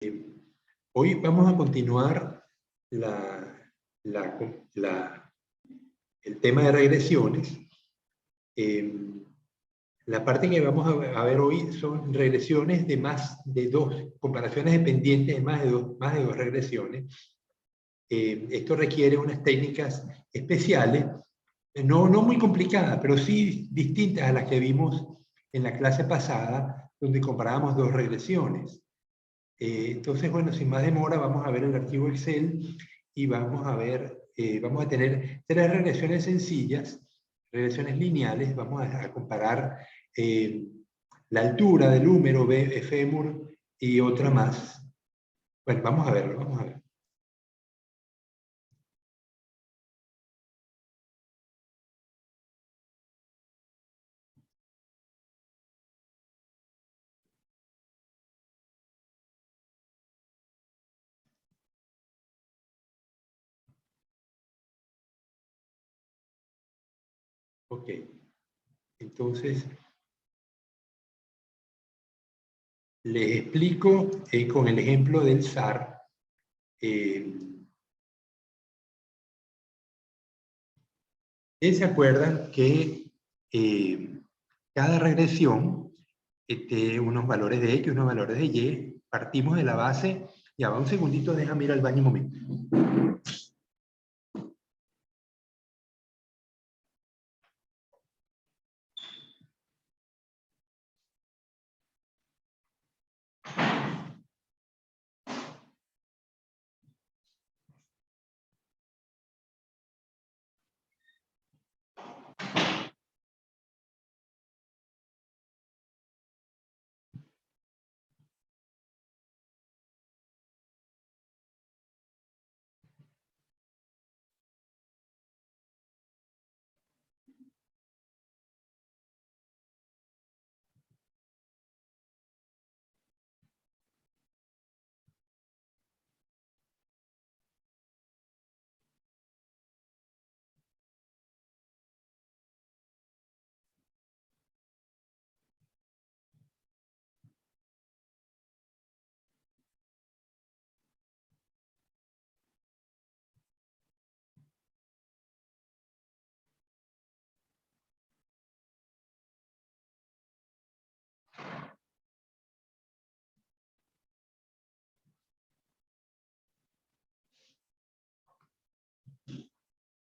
Hoy vamos a continuar el tema de regresiones. La parte que vamos a ver hoy son regresiones de más de dos, comparaciones dependientes de más de dos regresiones. Esto requiere unas técnicas especiales, no muy complicadas, pero sí distintas a las que vimos en la clase pasada, donde comparábamos dos regresiones. Entonces, bueno, sin más demora, vamos a ver el archivo Excel y vamos a ver, vamos a tener tres regresiones sencillas, regresiones lineales. Vamos a comparar la altura del húmero, fémur y otra más. Bueno, vamos a verlo, vamos a ver. Ok, entonces les explico con el ejemplo del SAR. ¿Se acuerdan que cada regresión tiene unos valores de X, unos valores de Y? Partimos de la base. Ya va un segundito, déjame ir al baño un momento.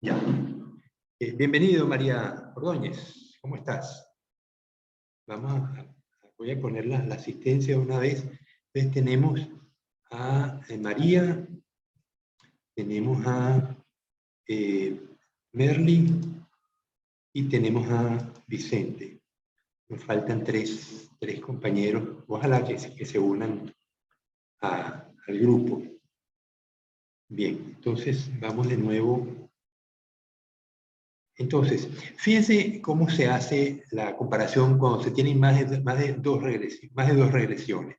Ya. Bienvenido, María Ordóñez. ¿Cómo estás? Voy a poner la asistencia una vez. Entonces tenemos a María, tenemos a Merlin y tenemos a Vicente. Nos faltan tres compañeros. Ojalá que se unan al grupo. Bien, entonces vamos de nuevo. Entonces, fíjense cómo se hace la comparación cuando se tienen más de dos regresiones.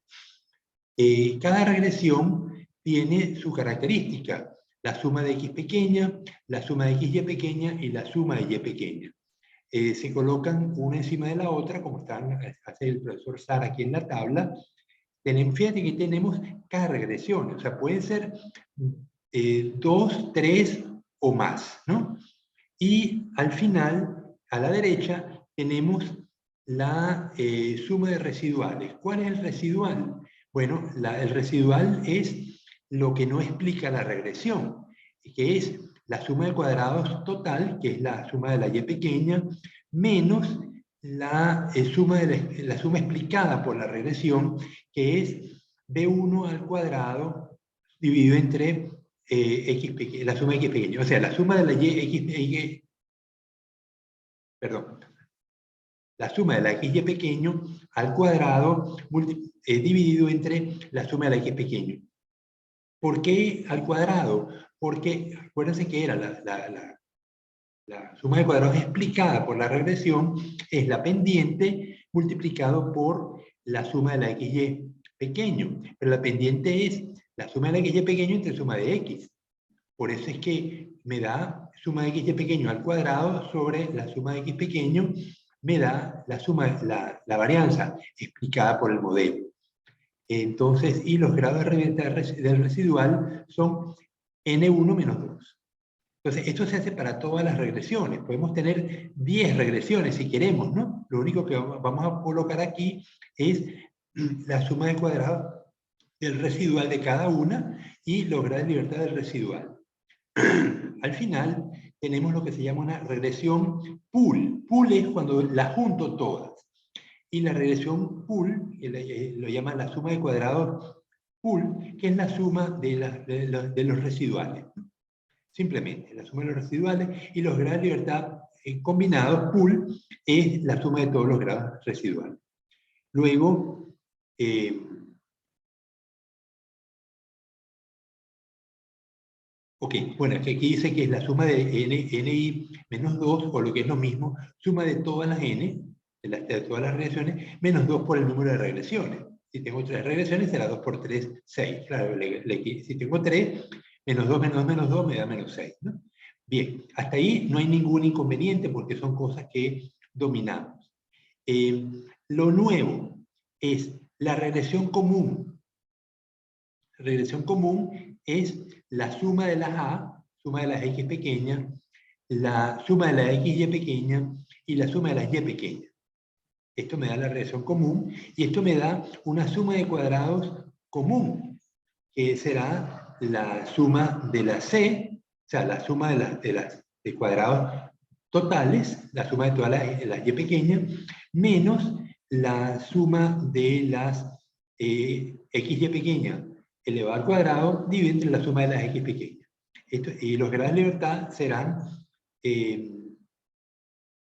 Cada regresión tiene su característica, la suma de x pequeña, la suma de xy pequeña y la suma de y pequeña. Se colocan una encima de la otra, como hace el profesor Sara aquí en la tabla. Fíjate que tenemos cada regresión, o sea, pueden ser 2, 3 o más, ¿no? Y al final, a la derecha, tenemos la suma de residuales. ¿Cuál es el residual? Bueno, el residual es lo que no explica la regresión, que es la suma de cuadrados total, que es la suma de la y pequeña, menos la suma explicada por la regresión, que es b1 al cuadrado dividido entre la suma de x pequeña. O sea, la suma de la la suma de la xy pequeño al cuadrado dividido entre la suma de la x pequeño. ¿Por qué al cuadrado? Porque acuérdense que era la suma de cuadrados explicada por la regresión es la pendiente multiplicado por la suma de la xy pequeño. Pero la pendiente es la suma de la xy pequeño entre suma de x. Por eso es que me da suma de xy pequeño al cuadrado sobre la suma de x pequeño, me da la varianza explicada por el modelo. Entonces, y los grados de revienta del residual son n1 menos 2. Entonces, esto se hace para todas las regresiones. Podemos tener 10 regresiones si queremos, ¿no? Lo único que vamos a colocar aquí es la suma de cuadrados del residual de cada una y los grados de libertad del residual. Al final, tenemos lo que se llama una regresión pool. Pool es cuando las junto todas. Y la regresión pool, lo llaman la suma de cuadrados pool, que es la suma de los residuales. Simplemente, la suma de los residuales y los grados de libertad combinados, pool, es la suma de todos los grados residuales. Luego, ok, bueno, aquí dice que es la suma de ni menos 2, o lo que es lo mismo, suma de todas las n, de todas las regresiones, menos 2 por el número de regresiones. Si tengo 3 regresiones, será 2 por 3, 6. Claro, si tengo 3, menos 2 menos 2 menos 2 me da menos 6, ¿no? Bien, hasta ahí no hay ningún inconveniente porque son cosas que dominamos. Lo nuevo es la regresión común. Regresión común es la suma de las A, suma de las X pequeñas, la suma de las XY pequeñas y la suma de las Y pequeñas. Esto me da la regresión común y esto me da una suma de cuadrados común, que será la suma de la C, o sea, la suma de cuadrados totales, la suma de todas las Y pequeñas, menos la suma de las XY pequeñas elevado al cuadrado dividido entre la suma de las X pequeñas. Y los grados de libertad serán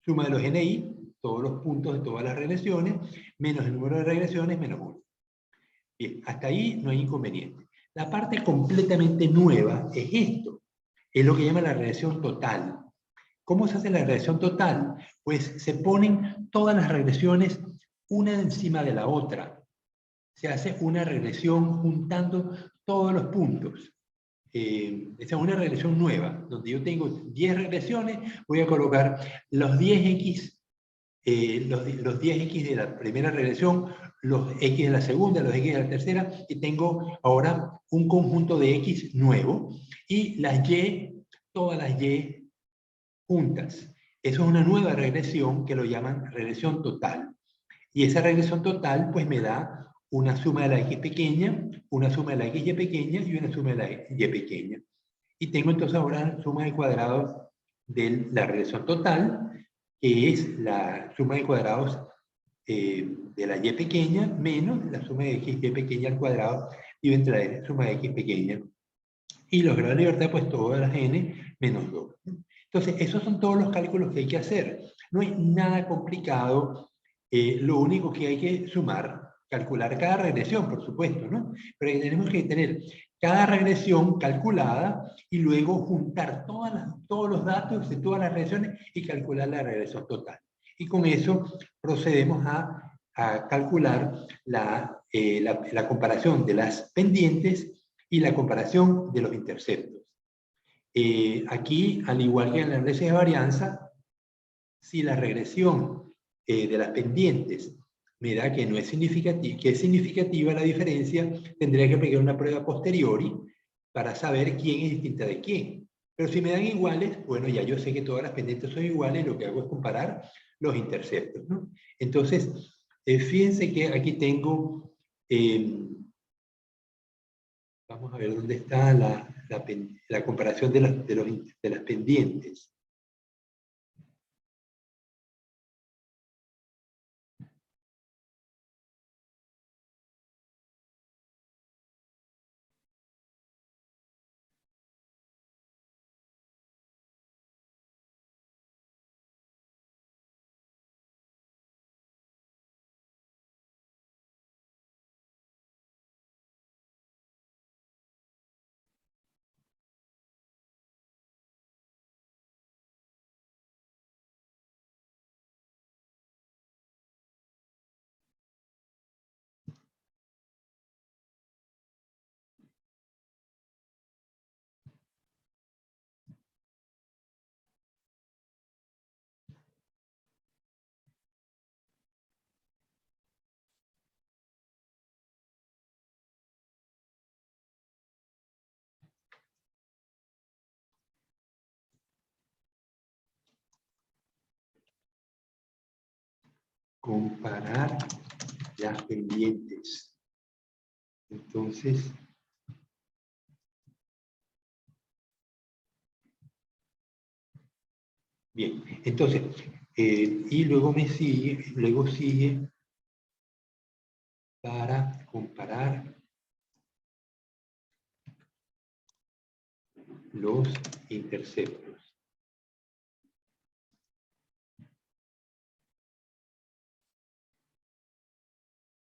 suma de los NI, todos los puntos de todas las regresiones, menos el número de regresiones, menos 1. Bien, hasta ahí no hay inconveniente. La parte completamente nueva es esto. Es lo que llama la regresión total. ¿Cómo se hace la regresión total? Pues se ponen todas las regresiones una encima de la otra. Se hace una regresión juntando todos los puntos. Esa es una regresión nueva, donde yo tengo 10 regresiones, voy a colocar los 10x, los 10x de la primera regresión, los x de la segunda, los x de la tercera, y tengo ahora un conjunto de x nuevo, y las y, todas las y juntas. Eso es una nueva regresión que lo llaman regresión total. Y esa regresión total pues me da una suma de la x pequeña, una suma de la xy pequeña y una suma de la y pequeña. Y tengo entonces ahora suma de cuadrados de la regresión total, que es la suma de cuadrados de la y pequeña menos la suma de xy pequeña al cuadrado y entre la suma de x pequeña. Y los grados de libertad, pues todas las n menos 2. Entonces, esos son todos los cálculos que hay que hacer. No hay nada complicado. Lo único que hay que sumar, calcular cada regresión, por supuesto, ¿no? Pero tenemos que tener cada regresión calculada y luego juntar todos los datos de todas las regresiones y calcular la regresión total. Y con eso procedemos a calcular la comparación de las pendientes y la comparación de los interceptos. Aquí, al igual que en el análisis de varianza, si la regresión de las pendientes me da que no es significativa, que es significativa la diferencia, tendría que aplicar una prueba posteriori para saber quién es distinta de quién. Pero si me dan iguales, bueno, ya yo sé que todas las pendientes son iguales, lo que hago es comparar los interceptos, ¿no? Entonces, fíjense que aquí tengo, vamos a ver dónde está la comparación de las pendientes. comparar las pendientes. Entonces, bien, entonces, y luego sigue para comparar los interceptos.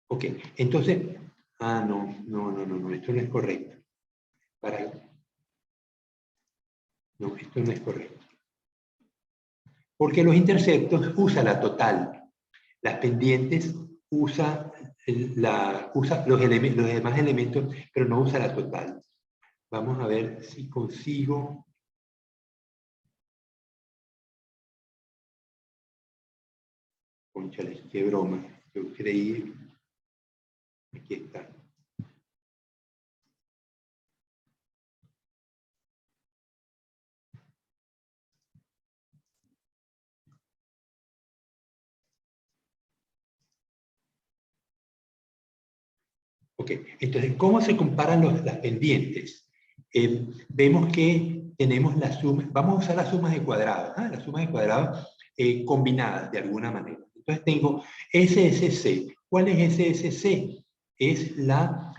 Ok, entonces, no, esto no es correcto. No, esto no es correcto. Porque los interceptos usa la total. Las pendientes usa los demás elementos, pero no usa la total. Vamos a ver si consigo. Cónchale, qué broma. Yo creí. Aquí está. Ok, entonces, ¿cómo se comparan las pendientes? Vemos que tenemos la suma, vamos a usar las sumas de cuadrados, las sumas de cuadrados combinadas de alguna manera. Entonces tengo SSC. ¿Cuál es SSC? Es la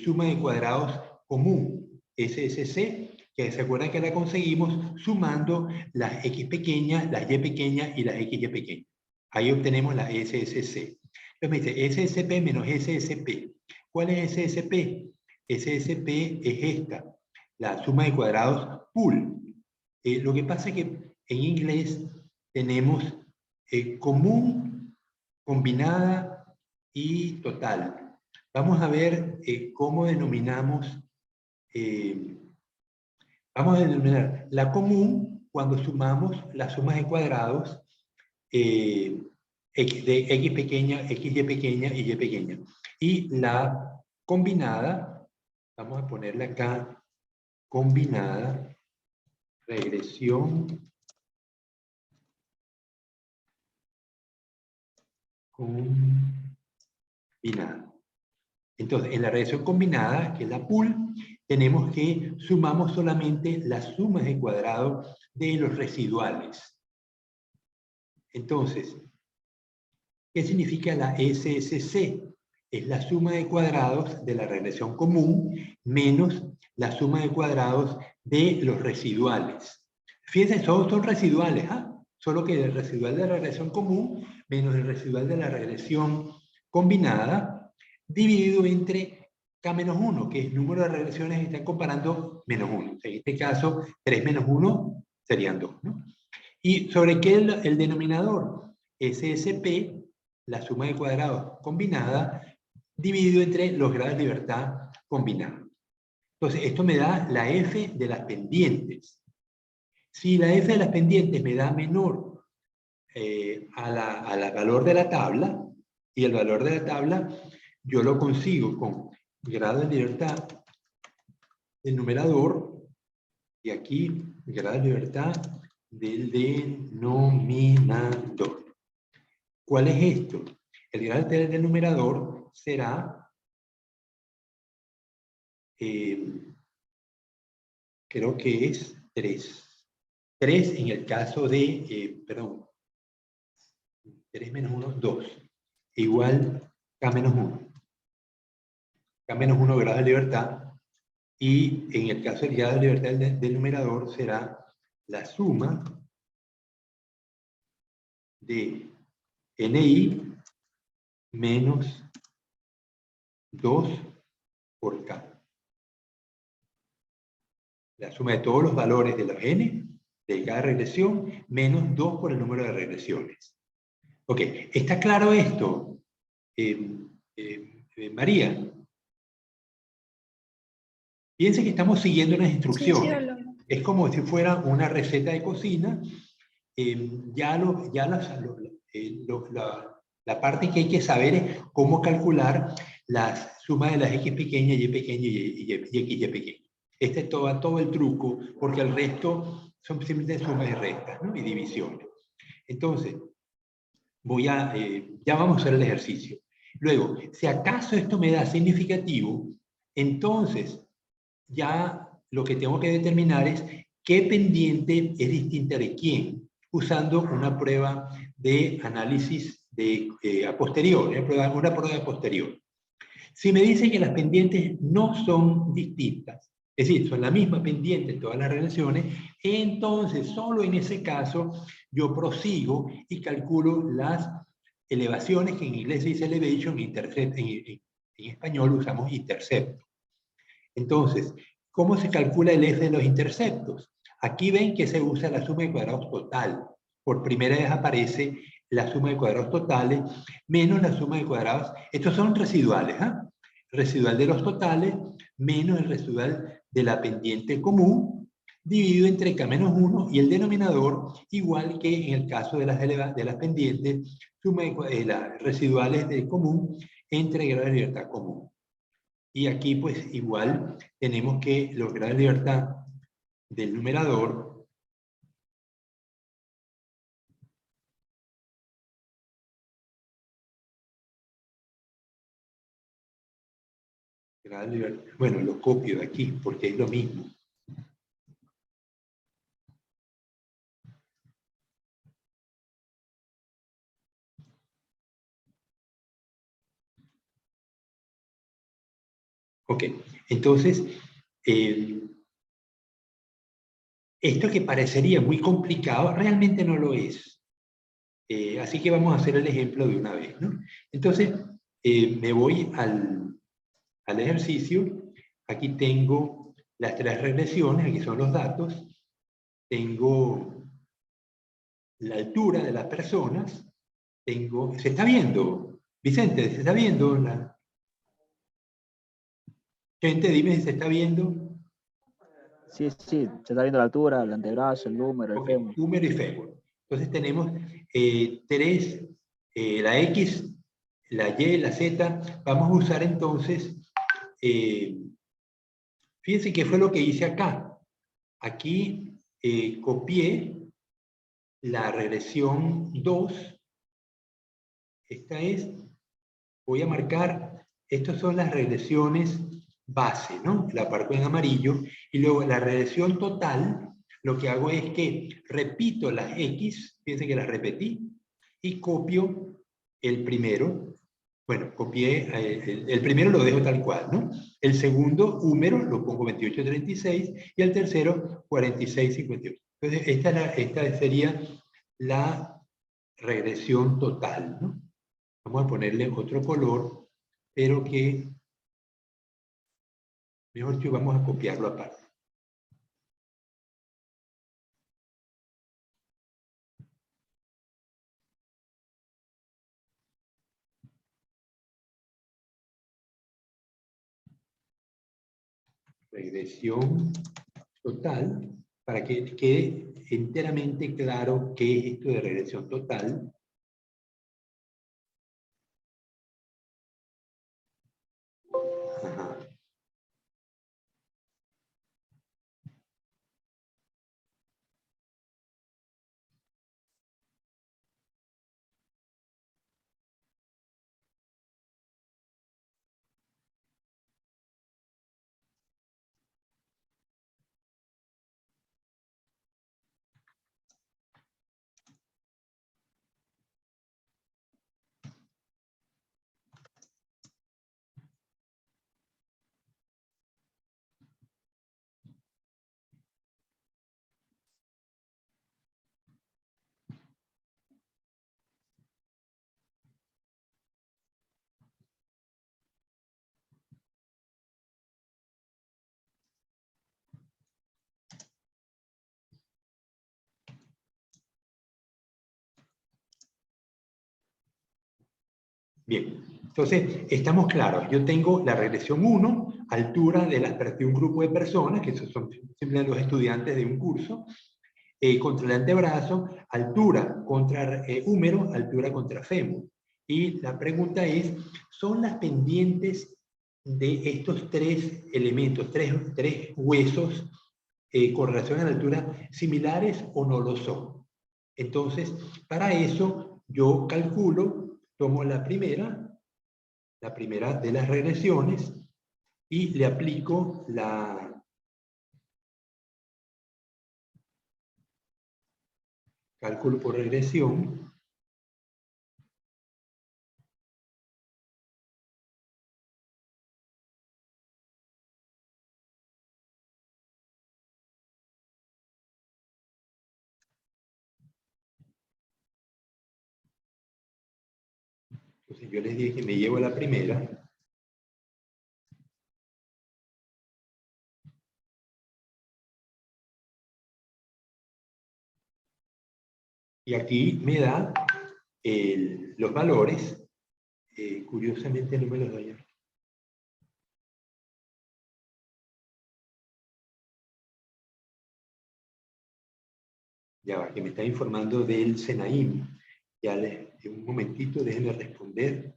suma de cuadrados común. SSC, que se acuerdan que la conseguimos sumando las X pequeñas, las Y pequeñas y las XY pequeñas. Ahí obtenemos la SSC. Entonces me dice SSP menos SSP. ¿Cuál es SSP? SSP es esta, la suma de cuadrados pool. Lo que pasa es que en inglés tenemos común, combinada y total. Vamos a ver cómo denominamos, vamos a denominar la común cuando sumamos las sumas de cuadrados de X pequeña, XY pequeña y Y pequeña. Y la combinada, vamos a ponerle acá, combinada, regresión combinada. Entonces, en la regresión combinada, que es la pool, tenemos que sumamos solamente las sumas de cuadrado de los residuales. Entonces, ¿qué significa la SSC? Es la suma de cuadrados de la regresión común menos la suma de cuadrados de los residuales. Fíjense, todos son residuales, solo que el residual de la regresión común menos el residual de la regresión combinada dividido entre K menos 1, que es el número de regresiones que están comparando menos 1. En este caso, 3 menos 1 serían 2, ¿no? ¿Y sobre qué el denominador? SSP, la suma de cuadrados combinada, dividido entre los grados de libertad combinados. Entonces, esto me da la F de las pendientes. Si la F de las pendientes me da menor al valor de la tabla, y el valor de la tabla yo lo consigo con grado de libertad del numerador, y aquí grado de libertad del denominador. ¿Cuál es esto? El grado del numerador será, creo que es 3. 3 en el caso de, 3 menos 1, 2. Igual K menos 1. K menos 1 grado de libertad. Y en el caso del grado de libertad del numerador será la suma de NI menos 2 por K. La suma de todos los valores de los N de cada regresión menos 2 por el número de regresiones. Ok, ¿está claro esto, María? Piense que estamos siguiendo unas instrucciones. Sí, es como si fuera una receta de cocina. La parte que hay que saber es cómo calcular las sumas de las X pequeñas, Y pequeñas y XY pequeñas. Este es todo el truco, porque el resto son simplemente sumas y restas, ¿no? Y divisiones. Entonces, ya vamos a hacer el ejercicio. Luego, si acaso esto me da significativo, entonces ya lo que tengo que determinar es qué pendiente es distinta de quién, usando una prueba de análisis a posteriori, una prueba a posteriori. Si me dicen que las pendientes no son distintas, es decir, son la misma pendiente en todas las relaciones, entonces solo en ese caso yo prosigo y calculo las elevaciones, que en inglés se dice elevation, en español usamos intercepto. Entonces, ¿cómo se calcula el F de los interceptos? Aquí ven que se usa la suma de cuadrados total. Por primera vez aparece la suma de cuadrados totales menos la suma de cuadrados. Estos son residuales, ¿eh? Residual de los totales menos el residual de la pendiente común dividido entre K-1 y el denominador, igual que en el caso de las pendientes, suma de las residuales de común entre grados de libertad común. Y aquí pues igual tenemos que los grados de libertad del numerador bueno, lo copio de aquí porque es lo mismo. Ok, entonces, esto que parecería muy complicado, realmente no lo es. Así que vamos a hacer el ejemplo de una vez, ¿no? Entonces, me voy al ejercicio. Aquí tengo las 3 regresiones, aquí son los datos. Tengo la altura de las personas. ¿Se está viendo? Vicente, ¿se está viendo? Gente, dime si se está viendo. Sí, se está viendo la altura, el antebrazo, el número, el fémur. Húmero y fémur. Entonces tenemos 3, la X, la Y, la Z. Vamos a usar entonces, fíjense qué fue lo que hice acá. Aquí copié la regresión 2. Esta es, voy a marcar, estas son las regresiones base, ¿no? La marco en amarillo. Y luego la regresión total, lo que hago es que repito las X, fíjense que las repetí, y copio el primero. Bueno, copié, el primero lo dejo tal cual, ¿no? El segundo, húmero, lo pongo 2836, y el tercero, 4658. Entonces, esta sería la regresión total, ¿no? Vamos a ponerle otro color, pero que, mejor que vamos a copiarlo aparte. Regresión total, para que quede enteramente claro qué es esto de regresión total. Ajá. Bien, entonces estamos claros. Yo tengo la regresión 1, altura de un grupo de personas, que son simplemente los estudiantes de un curso, contra el antebrazo, altura contra húmero, altura contra fémur. Y la pregunta es, ¿son las pendientes de estos 3 elementos, tres huesos con relación a la altura similares o no lo son? Entonces, para eso yo calculo, tomo la primera de las regresiones y le aplico cálculo por regresión. Entonces yo les dije que me llevo la primera. Y aquí me da los valores. Curiosamente no me los da ya. Ya va, que me está informando del SENAIM. Ya en un momentito, déjenme responder.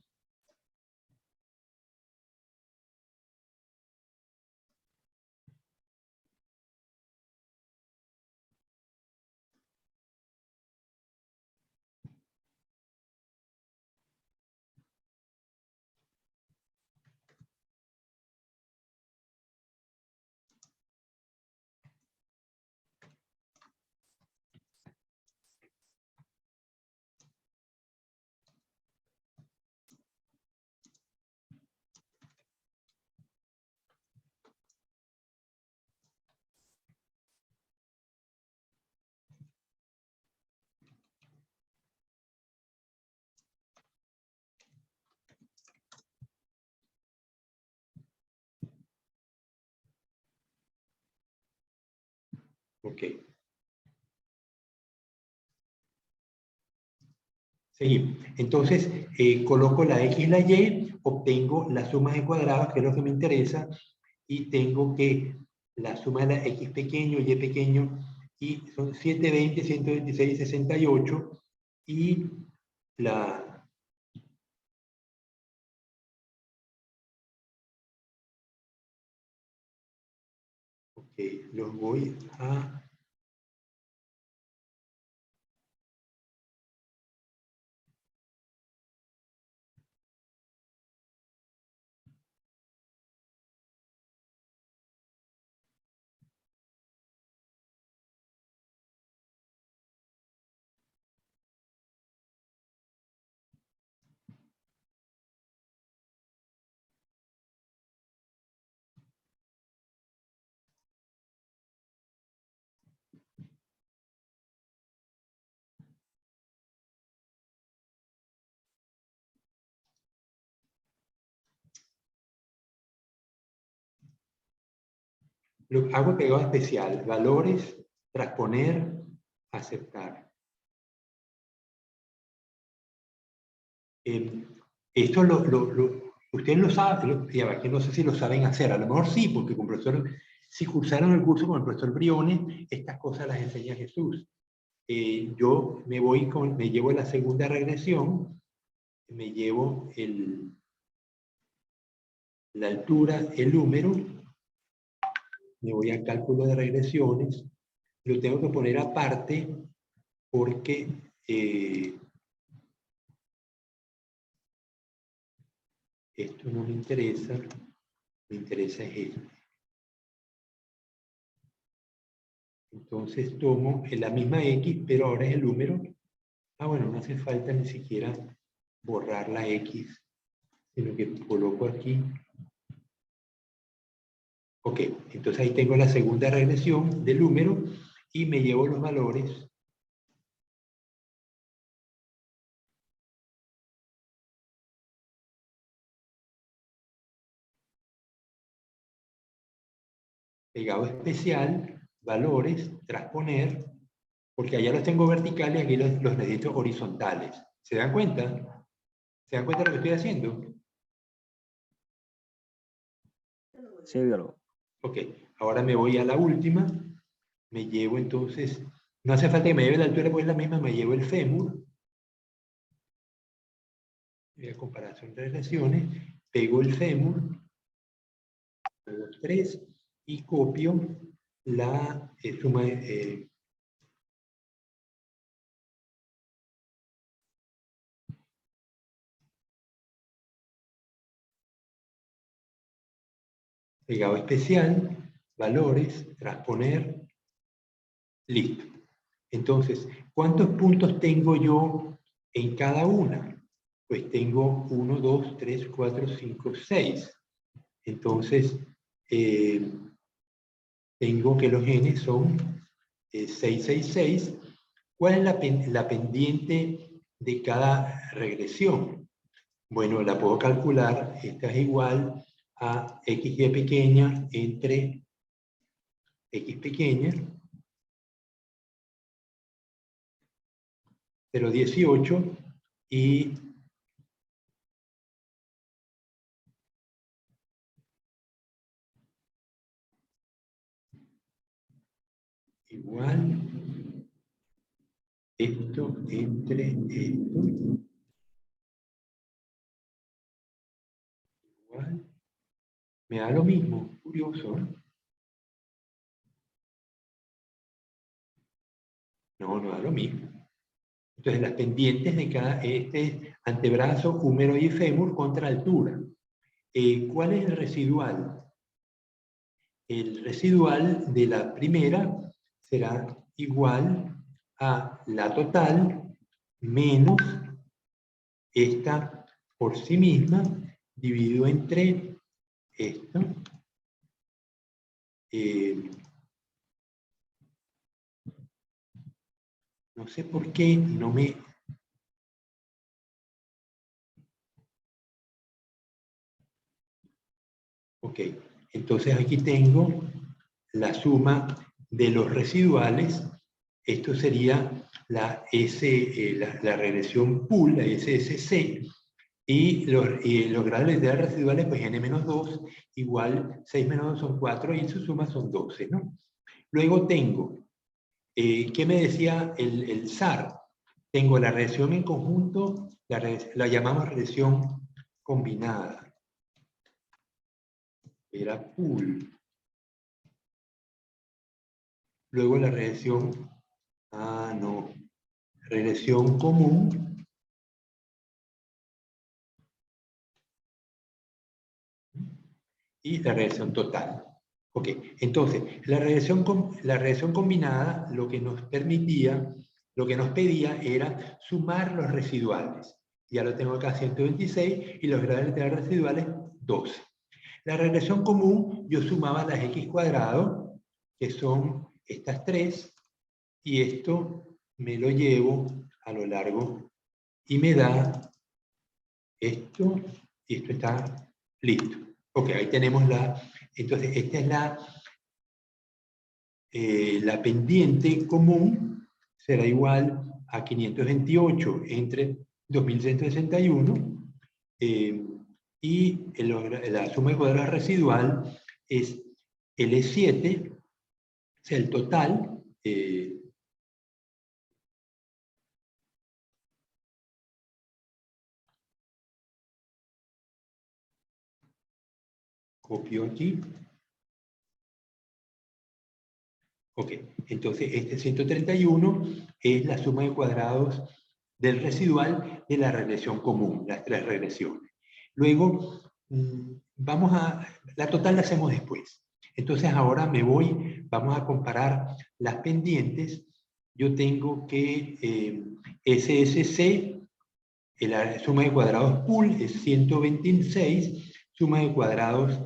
Ok. Seguimos. Entonces, coloco la X y la Y, obtengo las sumas de cuadrados, que es lo que me interesa, y tengo que la suma de la X pequeño, Y pequeño, y son 720, 126, 68, y la... Ok, los voy a... Lo hago pegado especial, valores, transponer, aceptar. Esto ustedes lo saben, que no sé si lo saben hacer, a lo mejor sí, porque con profesor, si cursaron el curso con el profesor Briones, estas cosas las enseña Jesús. Yo me llevo la segunda regresión, me llevo la altura, el número, me voy a cálculo de regresiones, lo tengo que poner aparte porque esto no me interesa es esto. Entonces tomo la misma X, pero ahora es el número. Ah, bueno, no hace falta ni siquiera borrar la X, sino que coloco aquí. Ok, entonces ahí tengo la segunda regresión del número y me llevo los valores. Pegado especial, valores, transponer, porque allá los tengo verticales y aquí los necesito horizontales. ¿Se dan cuenta? ¿Se dan cuenta de lo que estoy haciendo? Sí, biólogo. Ok, ahora me voy a la última. Me llevo entonces, no hace falta que me lleve la altura, pues es la misma, me llevo el fémur. Voy a comparación de regresiones, pego el fémur, pego 3 y copio la suma pegado especial, valores, transponer, listo. Entonces, ¿cuántos puntos tengo yo en cada una? Pues tengo 1, 2, 3, 4, 5, 6. Entonces, tengo que los n son 666. ¿Cuál es la pendiente de cada regresión? Bueno, la puedo calcular. Esta es igual a xy pequeña entre x pequeña, 0,18 y igual esto entre esto igual. Me da lo mismo, curioso, ¿eh? No, no da lo mismo. Entonces las pendientes de cada antebrazo, húmero y fémur contra altura. ¿Cuál es el residual? El residual de la primera será igual a la total menos esta por sí misma dividido entre esto. No sé por qué no me... Ok, entonces aquí tengo la suma de los residuales. Esto sería la regresión pool, la SSC, y los grados de residuales, pues n-2 igual 6 menos 2 son 4 y su suma son 12, ¿no? Luego tengo, ¿qué me decía el SAR? Tengo la regresión en conjunto, la llamamos regresión combinada. Era pool. Luego la regresión, regresión común. Y la regresión total. Ok, entonces, la regresión combinada lo que nos permitía, lo que nos pedía era sumar los residuales. Ya lo tengo acá, 126, y los grados de residuales, 12. La regresión común, yo sumaba las x cuadrado, que son estas tres, y esto me lo llevo a lo largo y me da esto, y esto está listo. Ok, ahí tenemos entonces esta es la pendiente común, será igual a 528 entre 2161, y la suma de cuadrados residual es L7, o sea, el total, copio aquí. Ok, entonces este 131 es la suma de cuadrados del residual de la regresión común, las tres regresiones. Luego, la total la hacemos después. Entonces ahora vamos a comparar las pendientes. Yo tengo que SSC, la suma de cuadrados pool es 126, suma de cuadrados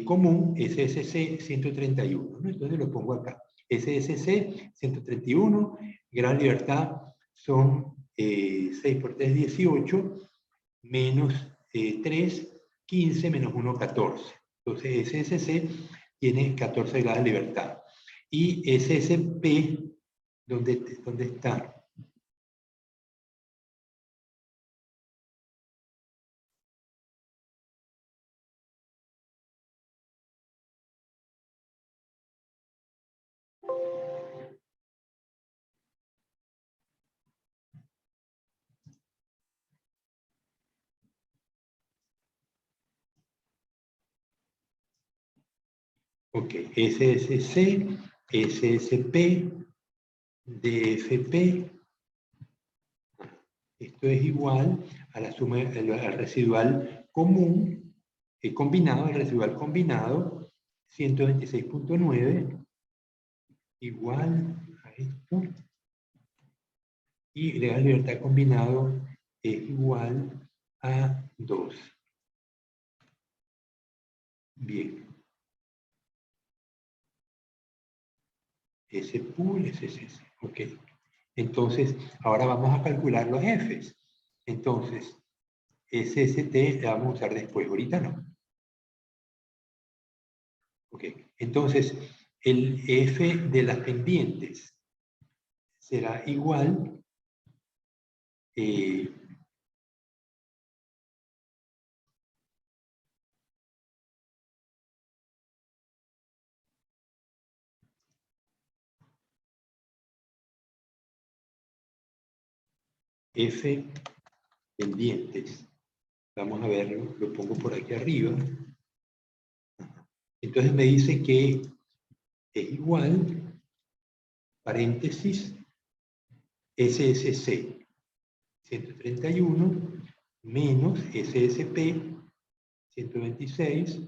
común, SSC 131, ¿no? Entonces lo pongo acá. SSC 131, gran libertad son 6 por 3, 18, menos 3, 15, menos 1, 14. Entonces SSC tiene 14 grados de libertad. Y SSP, ¿dónde está? Ok, SSC, SSP, DFP, esto es igual a la suma al residual común, combinado, el residual combinado, 126.9 igual a esto. Y grado de libertad combinado es igual a 2. Bien. Ese pool es ese. Ok. Entonces, ahora vamos a calcular los Fs. Entonces, SST la vamos a usar después, ahorita no. Ok. Entonces, el F de las pendientes será igual F pendientes. Vamos a verlo, lo pongo por aquí arriba. Entonces me dice que es igual, paréntesis, SSC 131 menos SSP 126.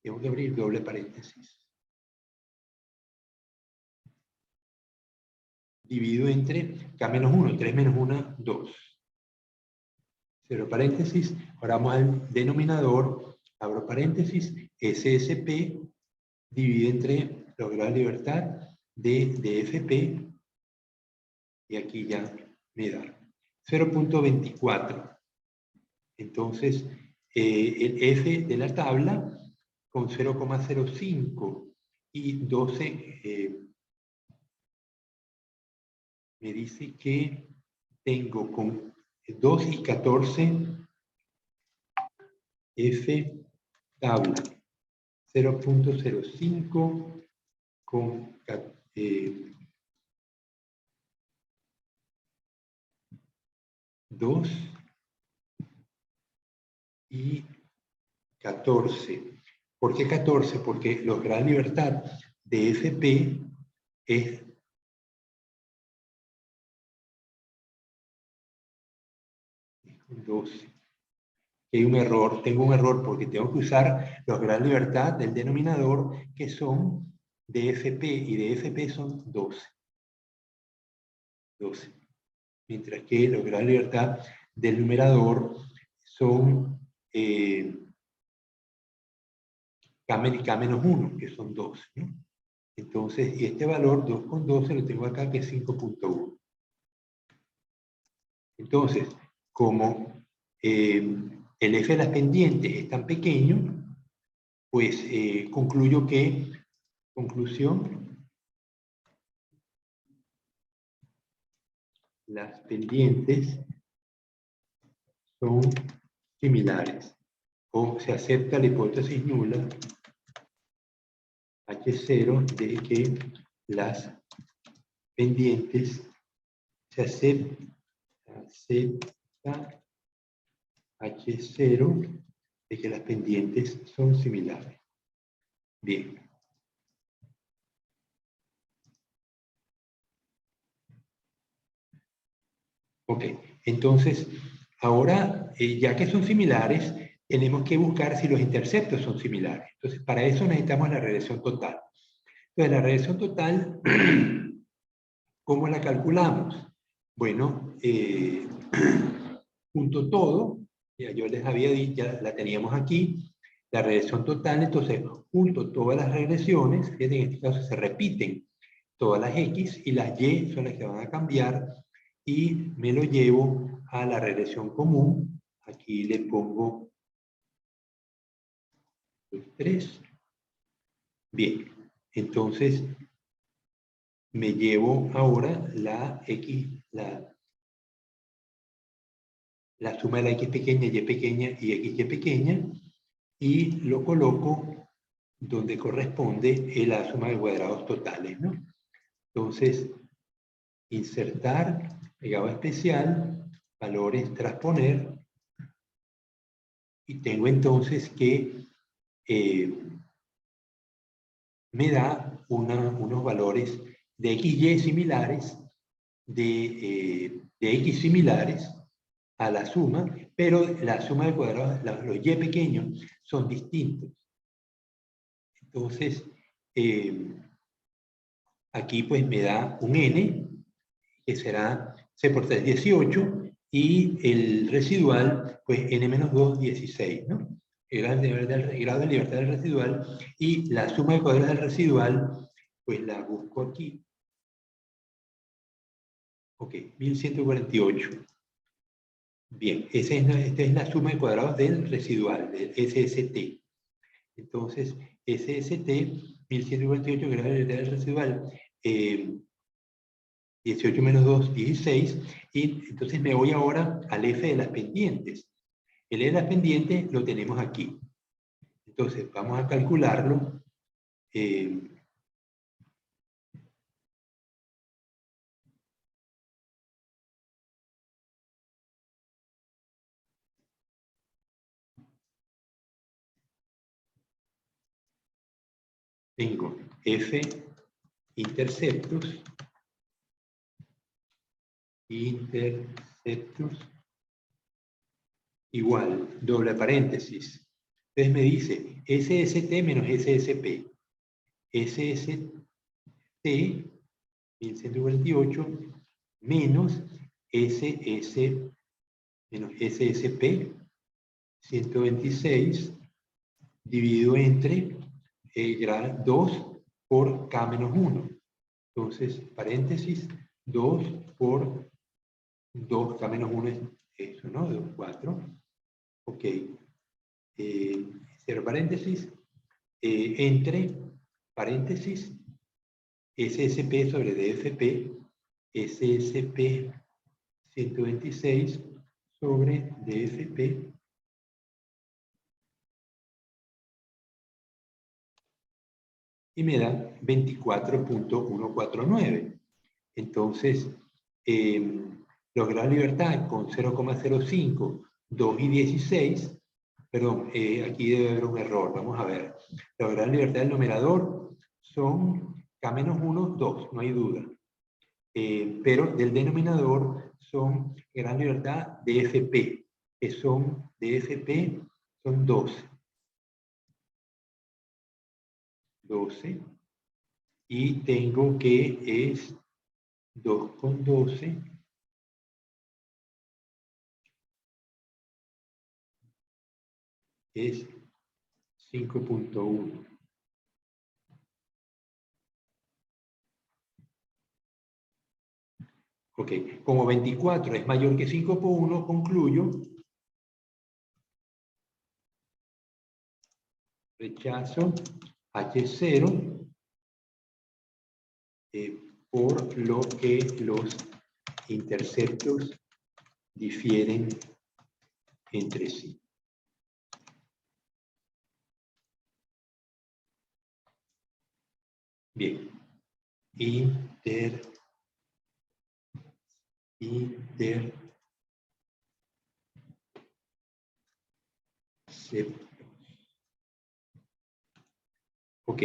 Tengo que abrir doble paréntesis. Dividido entre K menos 1, 3 menos 1, 2. Cero paréntesis. Ahora vamos al denominador, abro paréntesis, SSP dividido entre los grados de libertad de FP, y aquí ya me da 0.24. Entonces, el F de la tabla con 0,05 y 12, me dice que tengo con 2 y 14 F tabla 0.05 con 2 y 14. ¿Por qué 14? Porque los grados de libertad de FP es 12. Hay un error, tengo un error porque tengo que usar los grados de libertad del denominador que son de FP, y de FP son 12. 12. Mientras que los grados de libertad del numerador son K menos 1, que son 12, ¿no? Entonces, y este valor 2 con 12 lo tengo acá, que es 5.1. Entonces, como el F de las pendientes es tan pequeño, pues concluyo que, conclusión, las pendientes son similares, o se acepta la hipótesis nula H0 de que las pendientes se acepta H0 de que las pendientes son similares. Bien. Ok, entonces, ahora, ya que son similares, tenemos que buscar si los interceptos son similares. Entonces, para eso necesitamos la regresión total. Entonces, la regresión total, ¿cómo la calculamos? Bueno, junto todo, ya yo les había dicho, ya la teníamos aquí, la regresión total, entonces, junto todas las regresiones, fíjense, en este caso se repiten todas las X, y las Y son las que van a cambiar, y me lo llevo a la regresión común. Aquí le pongo los 3. Bien, entonces me llevo ahora la X, la suma de la X pequeña, Y pequeña y XY pequeña, y lo coloco donde corresponde la suma de cuadrados totales, ¿no? Entonces, insertar, pegado especial, valores, transponer, y tengo entonces que me da unos valores de XY similares, de X similares a la suma, pero la suma de cuadrados, los y pequeños, son distintos. Entonces, aquí pues me da un n, que será c por 3, 18, y el residual, pues n-2, 16, ¿no? El grado de libertad del residual, y la suma de cuadrados del residual, pues la busco aquí. Ok, 1148. Bien, esta es la suma de cuadrados del residual, del SST. Entonces, SST, 1148, grado de libertad del residual, 18 menos 2, 16, y entonces me voy ahora al F de las pendientes. El F de las pendientes lo tenemos aquí. Entonces, vamos a calcularlo. Tengo F interceptos igual, doble paréntesis. Entonces me dice SST menos SSP. SST 1148 menos SS menos SSP 126 dividido entre 2 por K menos 1. Entonces, paréntesis, 2 por 2, K menos 1 es eso, ¿no? 2, 4. Ok. Cierro paréntesis. Entre paréntesis, SSP sobre DFP, SSP 126 sobre DFP, y me da 24.149. Entonces, los grados de libertad con 0,05, 2 y 16, perdón, aquí debe haber un error, vamos a ver. Los grados de libertad del numerador son K-1, 2, no hay duda. Pero del denominador son gran libertad de FP, que son de FP, son 12. 12. Y tengo que es 2 con 12. Es 5.1. Ok, como 24 es mayor que 5.1, concluyo. Rechazo H0 por lo que los interceptos difieren entre sí. Bien. Ok.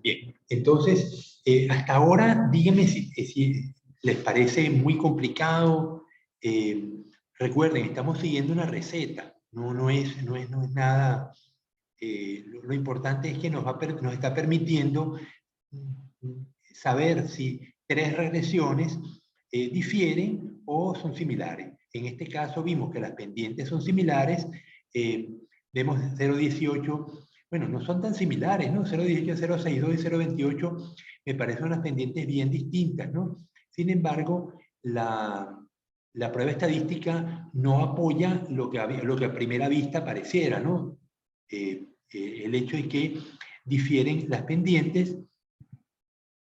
Bien, entonces, hasta ahora, díganme si les parece muy complicado. Recuerden, estamos siguiendo una receta, no es nada. Lo importante es que nos está permitiendo saber si 3 regresiones difieren o son similares. En este caso vimos que las pendientes son similares. Vemos 0,18. Bueno, no son tan similares, ¿no? 0,18, 0,62 y 0,28 me parecen unas pendientes bien distintas, ¿no? Sin embargo, la prueba estadística no apoya lo que a primera vista pareciera, ¿no? El hecho es que difieren las pendientes,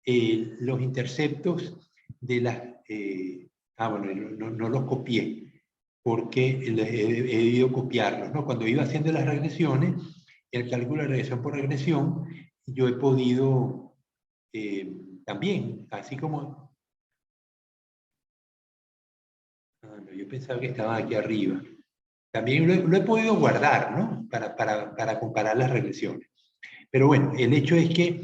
los interceptos de las Ah, bueno, no los copié, porque he debido copiarlos, ¿no? Cuando iba haciendo las regresiones, el cálculo de regresión por regresión, yo he podido también, así como... Ah, no, yo pensaba que estaba aquí arriba. También lo he podido guardar, ¿no? Para comparar las regresiones. Pero bueno, el hecho es que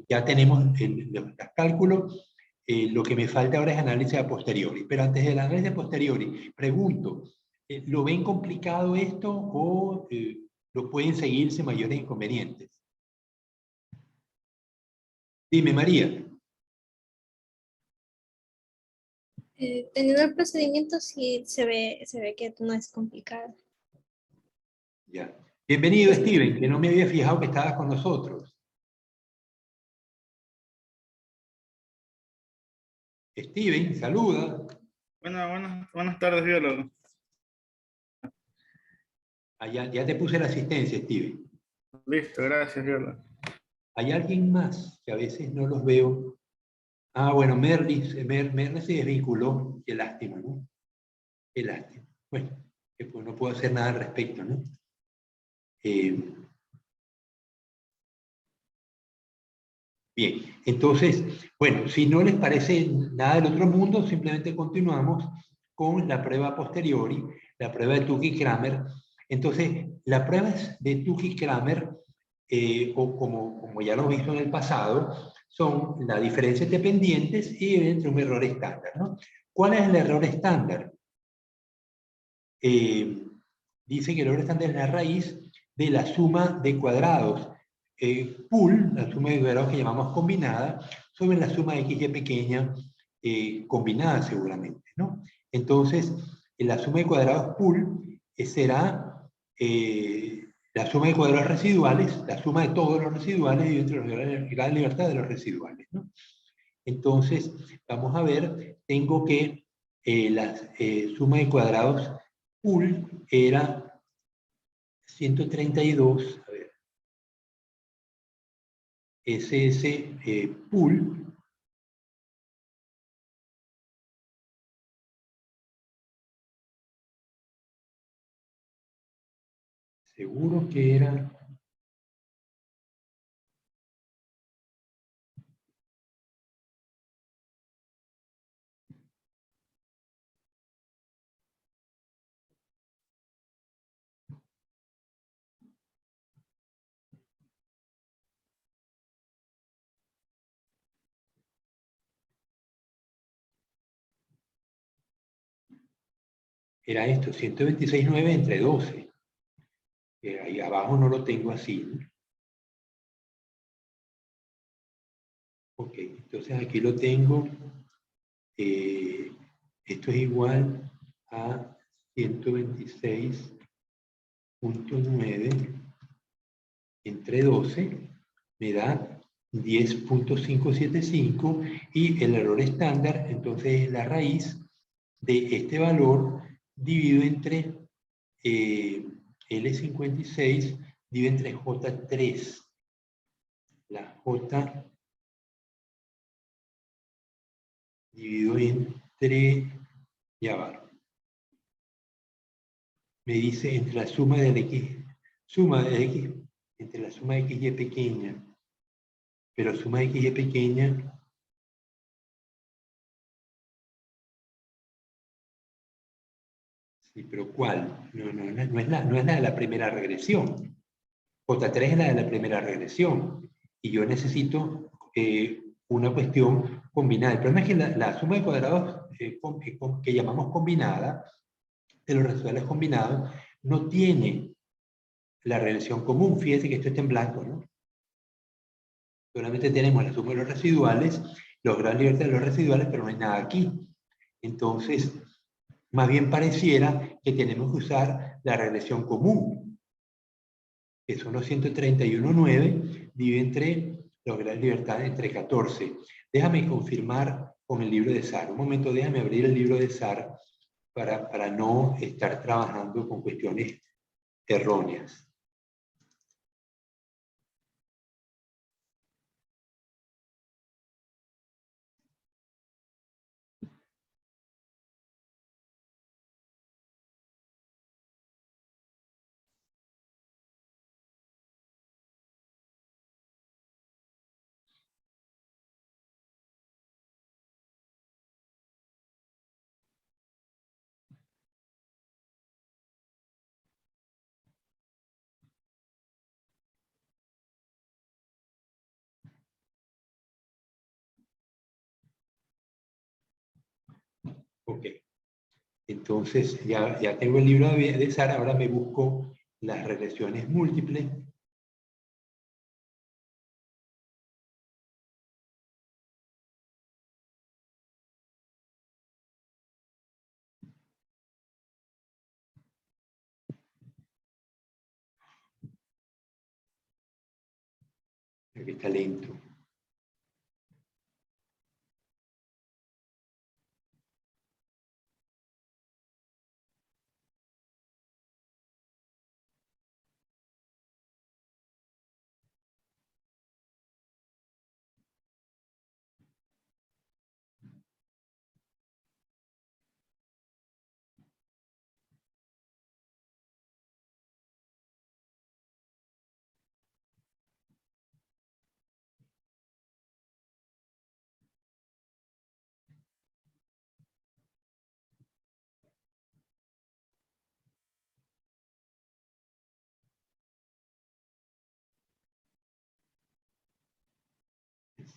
ya tenemos los cálculos. Lo que me falta ahora es análisis a posteriori. Pero antes del análisis a posteriori, pregunto, ¿lo ven complicado esto o lo pueden seguir sin mayores inconvenientes? Dime, María. Teniendo el procedimiento, sí se ve que no es complicado. Ya. Bienvenido, Steven, que no me había fijado que estabas con nosotros. Steven, saluda. Buenas tardes, biólogo. Ya te puse la asistencia, Steven. Listo, gracias, biólogo. ¿Hay alguien más que a veces no los veo? Ah, bueno, Merly se desvinculó. Qué lástima, ¿no? Qué lástima. Bueno, pues no puedo hacer nada al respecto, ¿no? Bien, entonces, bueno, si no les parece nada del otro mundo, simplemente continuamos con la prueba a posteriori, la prueba de Tukey-Kramer. Entonces, las pruebas de Tukey-Kramer, o como ya lo he visto en el pasado, son la diferencia entre pendientes y entre un error estándar, ¿no? ¿Cuál es el error estándar? Dice que el error estándar es la raíz de la suma de cuadrados pool, la suma de cuadrados que llamamos combinada, sobre la suma de x y pequeña combinada seguramente, ¿no? Entonces, la suma de cuadrados pool será la suma de cuadrados residuales, la suma de todos los residuales y entre los gran libertad de los residuales, ¿no? Entonces, vamos a ver, tengo que la suma de cuadrados pool era 132, a ver, SS pool, seguro que era esto, 126,9 entre 12. Ahí abajo no lo tengo así, ¿no? Ok, entonces aquí lo tengo. Esto es igual a 126,9 entre 12, me da 10,575 y el error estándar, entonces es la raíz de este valor dividido entre L56, dividido entre J3. La J dividido entre, ya va, me dice entre la suma del X, entre la suma de X y pequeña, pero suma de X y pequeña, sí, pero ¿cuál? No es la de la primera regresión. J3 es la de la primera regresión. Y yo necesito una cuestión combinada. El problema es que la suma de cuadrados que llamamos combinada, de los residuales combinados, no tiene la regresión común. Fíjense que esto está en blanco, ¿no? Solamente tenemos la suma de los residuales, los grados de libertad de los residuales, pero no hay nada aquí. Entonces, más bien pareciera que tenemos que usar la regresión común, que son los 131,9, dividido entre los grados de libertad entre 14. Déjame confirmar con el libro de SAR. Un momento, déjame abrir el libro de SAR para no estar trabajando con cuestiones erróneas. Ok. Entonces, ya tengo el libro de SAR, ahora me busco las regresiones múltiples. Aquí está lento.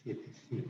Siete, sí.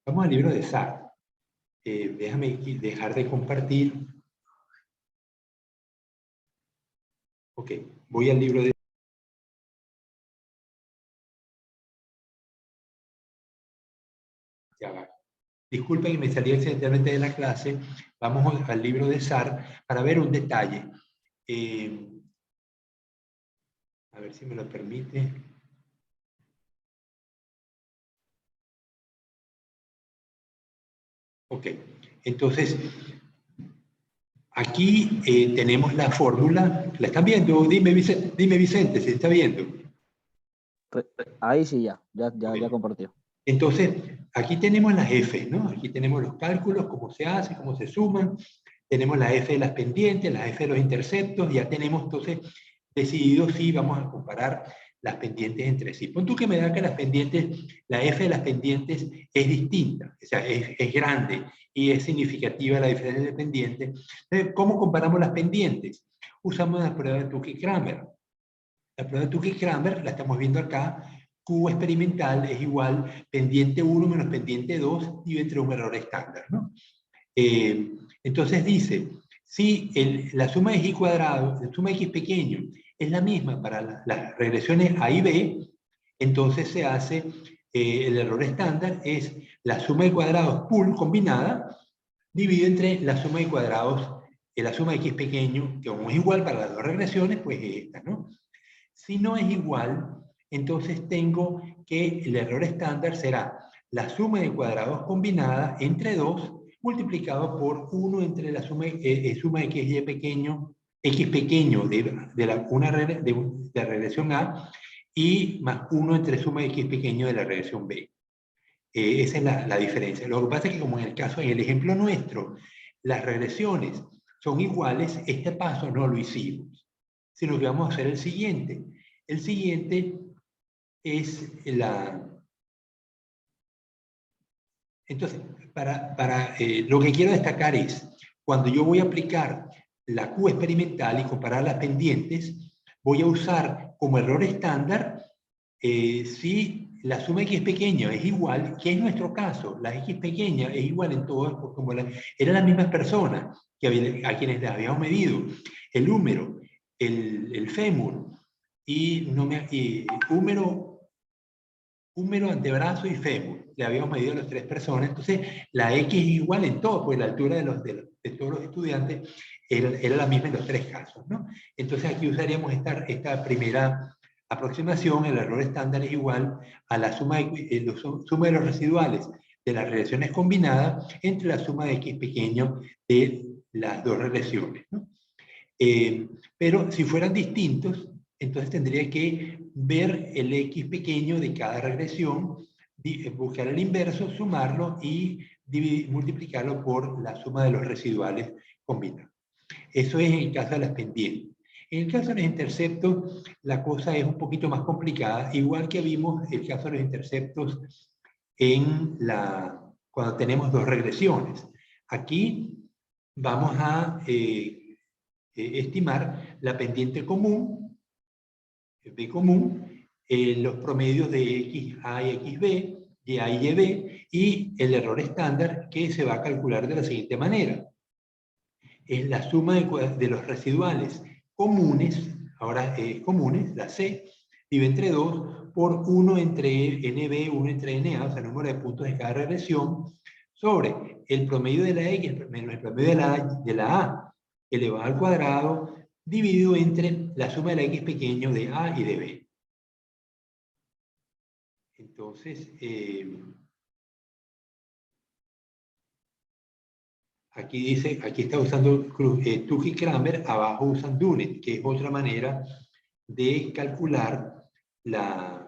Vamos al libro de SAR. Déjame dejar de compartir. Ok, voy al libro de... Ya va. Disculpen que me salí accidentalmente de la clase. Vamos al libro de SAR para ver un detalle. A ver si me lo permite. Ok, entonces, aquí tenemos la fórmula. ¿La están viendo? Dime, Vicente, ¿se está viendo? Ahí sí ya Ok. compartió. Entonces, aquí tenemos las F, ¿no? Aquí tenemos los cálculos, cómo se hace, cómo se suman. Tenemos la F de las pendientes, la F de los interceptos. Ya tenemos, entonces, decidido si vamos a comparar las pendientes entre sí. Pon tú que me da que las pendientes, la F de las pendientes es distinta, o sea, es grande y es significativa la diferencia de pendientes. Entonces, ¿cómo comparamos las pendientes? Usamos la prueba de Tukey-Kramer. La prueba de Tukey-Kramer, la estamos viendo acá, Q experimental es igual pendiente 1 menos pendiente 2 y entre un error estándar, ¿no? Entonces dice, si la suma de x cuadrado, la suma de x pequeño, es la misma para las regresiones A y B, entonces se hace, el error estándar es la suma de cuadrados pool combinada, dividido entre la suma de cuadrados, la suma de x pequeño, que como es igual para las dos regresiones, pues es esta, ¿no? Si no es igual, entonces tengo que el error estándar será la suma de cuadrados combinada entre 2 multiplicado por 1 entre la suma de x pequeño de la regresión A y más 1 entre suma de x pequeño de la regresión B. Esa es la diferencia. Lo que pasa es que como en el ejemplo nuestro, las regresiones son iguales, este paso no lo hicimos, sino que vamos a hacer el siguiente. El siguiente es la... Entonces, lo que quiero destacar es, cuando yo voy a aplicar la Q experimental y comparar las pendientes, voy a usar como error estándar si la suma X pequeña es igual, que es nuestro caso, la X pequeña es igual en todas, porque como eran las mismas personas a quienes les habíamos medido el húmero, el fémur y húmero, antebrazo y fémur. Le habíamos medido a las 3 personas, entonces la X es igual en todo, porque la altura de todos los estudiantes era la misma en los 3 casos, ¿no? Entonces aquí usaríamos esta primera aproximación. El error estándar es igual a la suma de los residuales de las regresiones combinadas entre la suma de X pequeño de las dos regresiones, ¿no? Pero si fueran distintos, entonces tendría que ver el X pequeño de cada regresión, buscar el inverso, sumarlo y multiplicarlo por la suma de los residuales combinados. Eso es en el caso de las pendientes. En el caso de los interceptos, la cosa es un poquito más complicada, igual que vimos el caso de los interceptos cuando tenemos dos regresiones. Aquí vamos a estimar la pendiente común, B común, los promedios de XA y XB, YA y YB, y el error estándar que se va a calcular de la siguiente manera. Es la suma de los residuales comunes, ahora comunes, la C, dividido entre 2 por 1 entre NB, 1 entre NA, o sea, el número de puntos de cada regresión, sobre el promedio de la X menos el promedio de la A elevado al cuadrado, dividido entre la suma de la X pequeño de A y de B. Entonces, aquí está usando Tuch y Kramer, abajo usan Dunet, que es otra manera de calcular las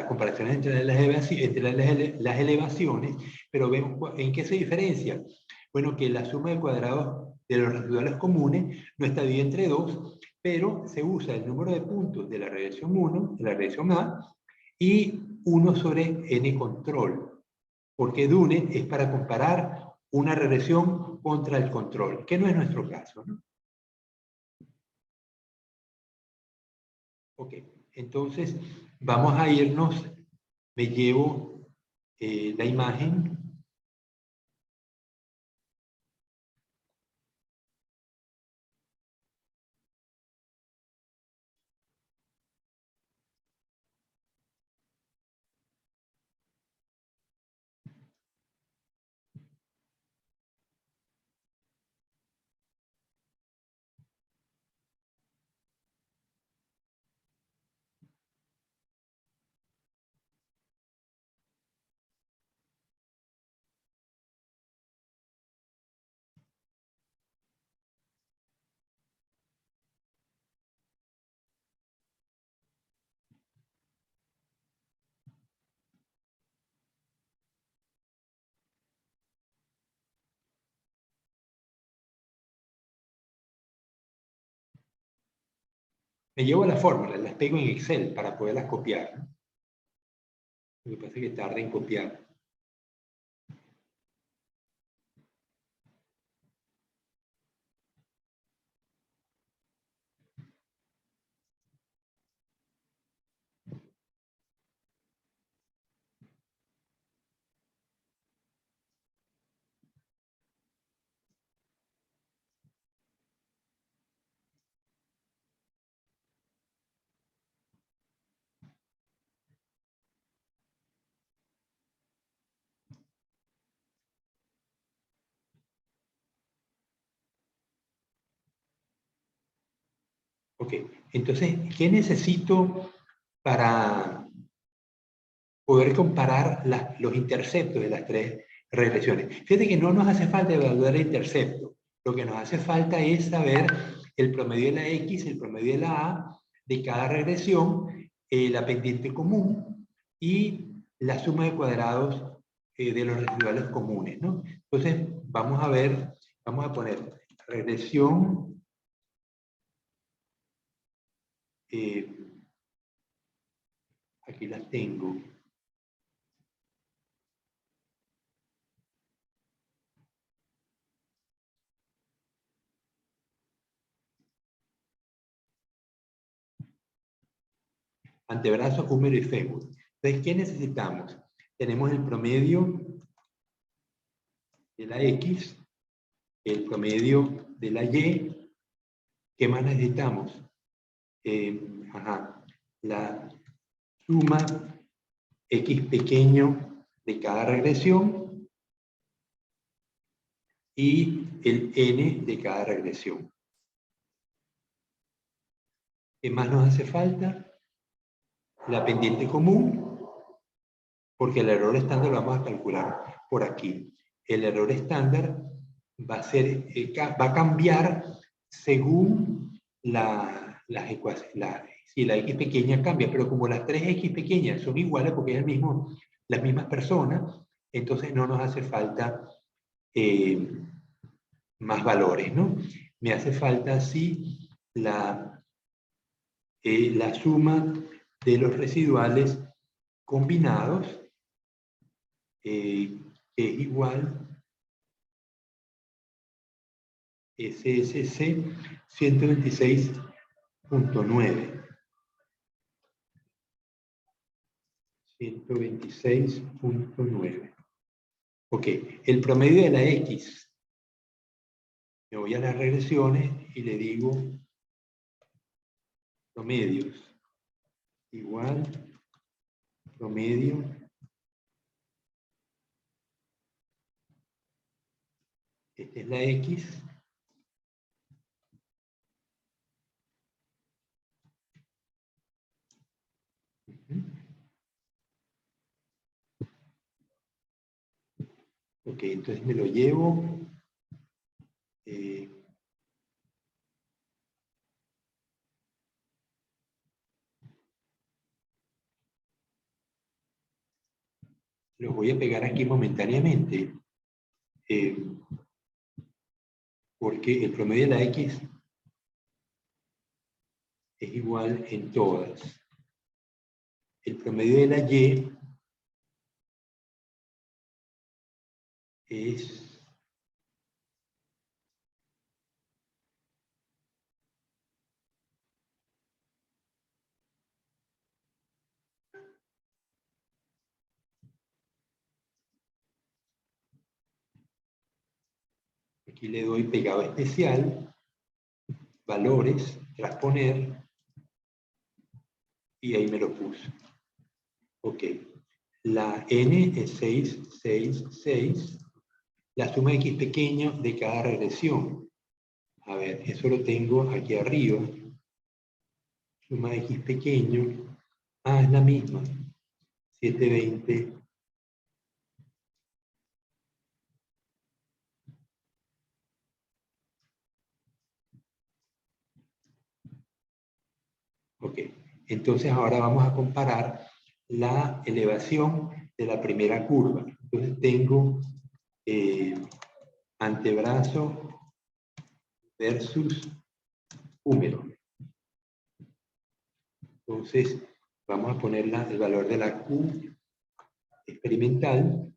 comparaciones entre las elevaciones, pero vemos en qué se diferencia. Bueno, que la suma de cuadrados de los residuales comunes no está dividida entre 2, pero se usa el número de puntos de la regresión 1, de la regresión A, y 1 sobre n control, porque Dunet es para comparar una regresión contra el control, que no es nuestro caso, ¿no? Ok, entonces vamos a irnos, me llevo la imagen. Me llevo las fórmulas, las pego en Excel para poderlas copiar, ¿no? Lo que pasa es que tarda en copiar. Ok, entonces, ¿qué necesito para poder comparar los interceptos de las 3 regresiones? Fíjate que no nos hace falta evaluar el intercepto. Lo que nos hace falta es saber el promedio de la X, el promedio de la A, de cada regresión, la pendiente común y la suma de cuadrados de los residuales comunes, ¿no? Entonces, vamos a poner regresión aquí las tengo. antebrazo, húmero y fémur. Entonces, ¿qué necesitamos? Tenemos el promedio de la X, el promedio de la Y. ¿Qué más necesitamos? La suma X pequeño de cada regresión y el N de cada regresión. ¿Qué más nos hace falta? La pendiente común, porque el error estándar lo vamos a calcular por aquí. El error estándar va a cambiar según las ecuaciones. Si la X pequeña cambia, pero como las tres X pequeñas son iguales porque es las mismas personas, entonces no nos hace falta más valores, ¿no? Me hace falta así la suma de los residuales combinados, que es igual SSC 126.9. 126.9. Ok, el promedio de la X. Me voy a las regresiones y le digo promedios igual promedio esta es la X ok, entonces me lo llevo los voy a pegar aquí momentáneamente porque el promedio de la X es igual en todas. El promedio de la Y es aquí le doy pegado especial, valores, transponer, y ahí me lo puse. Ok, la N es 6, 6, 6, la suma X pequeño de cada regresión. A ver, eso lo tengo aquí arriba. Suma X pequeño, es la misma, 720. Ok, entonces ahora vamos a comparar la elevación de la primera curva. Entonces tengo antebrazo versus húmero. Entonces vamos a poner el valor de la Q experimental.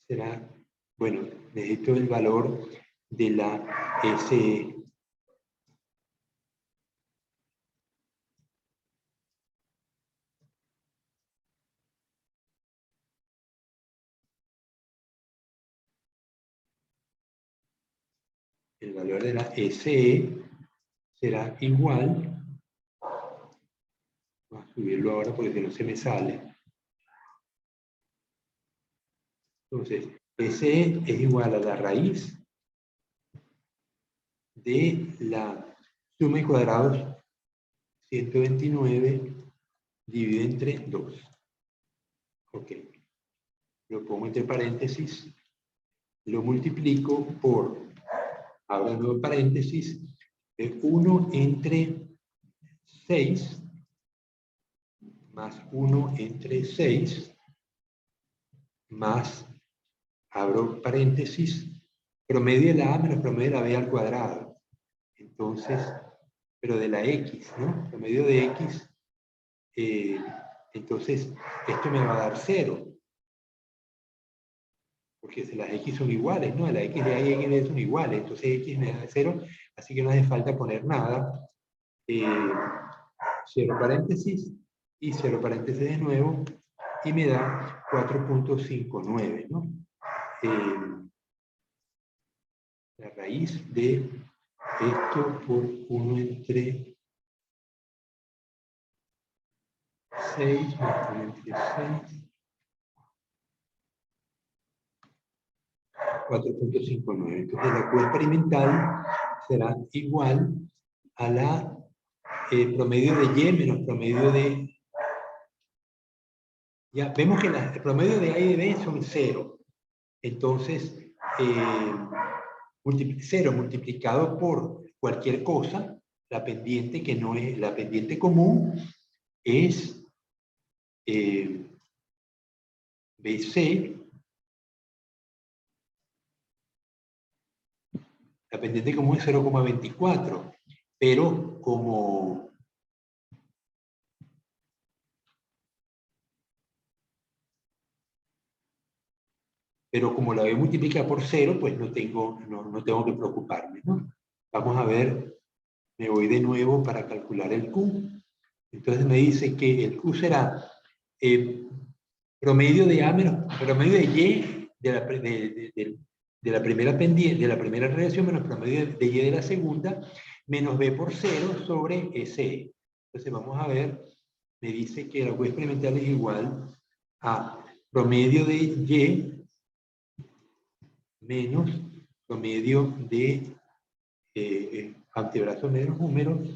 Será, bueno, necesito el valor de la SE. El valor de la SE será igual, voy a subirlo ahora porque si no se me sale. Entonces, SE es igual a la raíz de la suma de cuadrados 129 dividido entre 2. Ok, lo pongo entre paréntesis, lo multiplico por, abro el nuevo paréntesis, 1 entre 6 más 1 entre 6 más, abro paréntesis, promedio de la A menos promedio de la B al cuadrado. Entonces, pero de la X, ¿no? Promedio de X, entonces esto me va a dar 0. Porque si las X son iguales, ¿no? La X de A y X de B son iguales, entonces X me da 0, así que no hace falta poner nada. Cierro paréntesis, y cierro paréntesis de nuevo, y me da 4.59, ¿no? La raíz de esto por 1 entre 6, más 1 entre 6, 4.59. Entonces la Q experimental será igual a la promedio de Y menos promedio de... Ya vemos que el promedio de A y de B son 0. Entonces, 0 multiplicado por cualquier cosa, la pendiente que no es la pendiente común, es BC. La pendiente común es 0,24, pero como la B multiplica por 0, pues no tengo que preocuparme, ¿no? Vamos a ver, me voy de nuevo para calcular el Q. Entonces me dice que el Q será promedio de A menos promedio de Y de la primera pendiente, de la primera relación menos promedio de Y de la segunda, menos B por 0 sobre SE. Entonces vamos a ver, me dice que la Q experimental es igual a promedio de Y menos promedio de antebrazo menos números,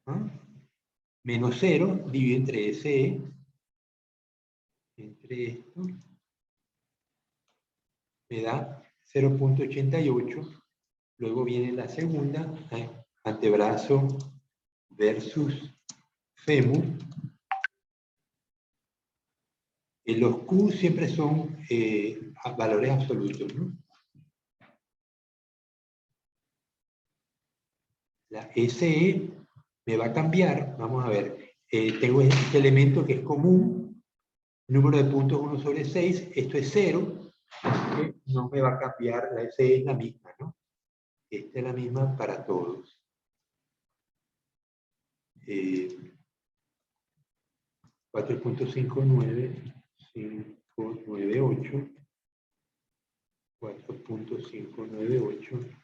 ¿ah? Menos 0 dividido entre SE, entre esto, me da 0.88. Luego viene la segunda, antebrazo versus fémur. Los Q siempre son valores absolutos, ¿no? La SE me va a cambiar, vamos a ver, tengo este elemento que es común, número de puntos 1 sobre 6, esto es 0, que no me va a cambiar, la SE es la misma, ¿no? Esta es la misma para todos. 4.59, 598, 4.598.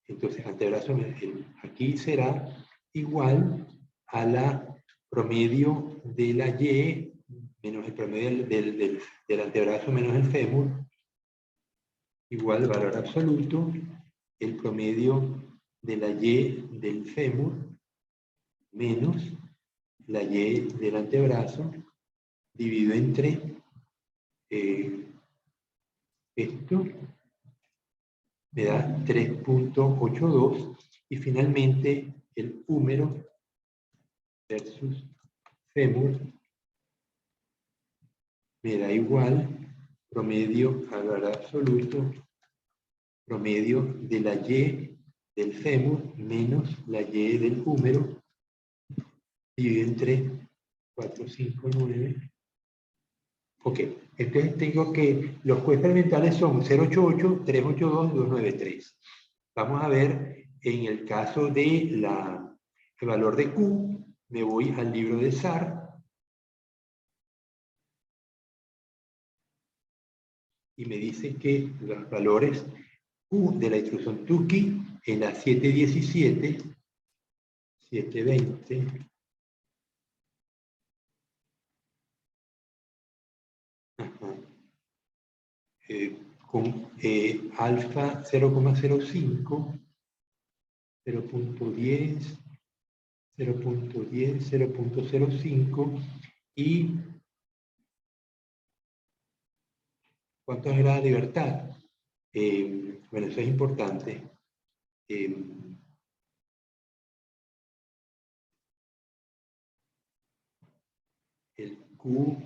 Entonces, antebrazo aquí será igual a la promedio de la Y menos el promedio del antebrazo menos el fémur, igual valor absoluto, el promedio de la Y del fémur menos la Y del antebrazo, dividido entre esto, me da 3.82, y finalmente el húmero versus fémur me da igual promedio al valor absoluto, promedio de la Y del fémur menos la Y del húmero, dividido entre 459. Ok, entonces tengo que los Q experimentales son 088, 382 y 293. Vamos a ver, en el caso de el valor de Q, me voy al libro de SAR y me dice que los valores Q de la instrucción Tuki en la 717, 720, con alfa 0,05, 0.10, 0.10, 0.05 y ¿cuántos grados de libertad? Bueno, eso es importante. El Q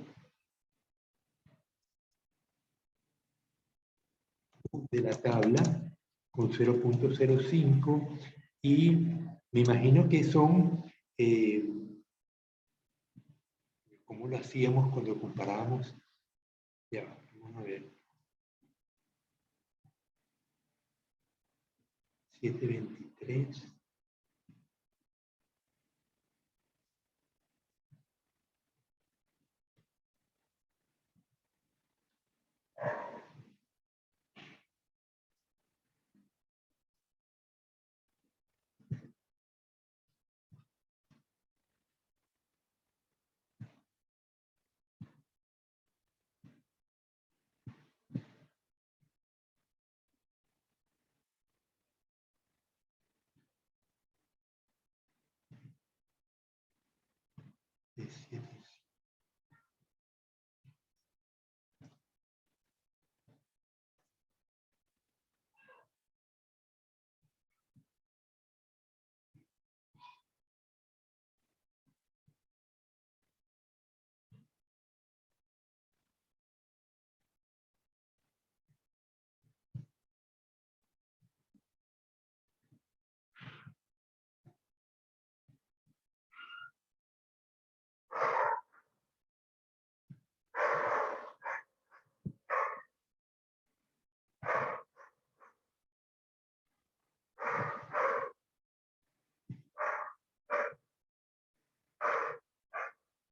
de la tabla con 0.05 y me imagino que son ¿cómo lo hacíamos cuando comparábamos Ya, vamos a ver. 723.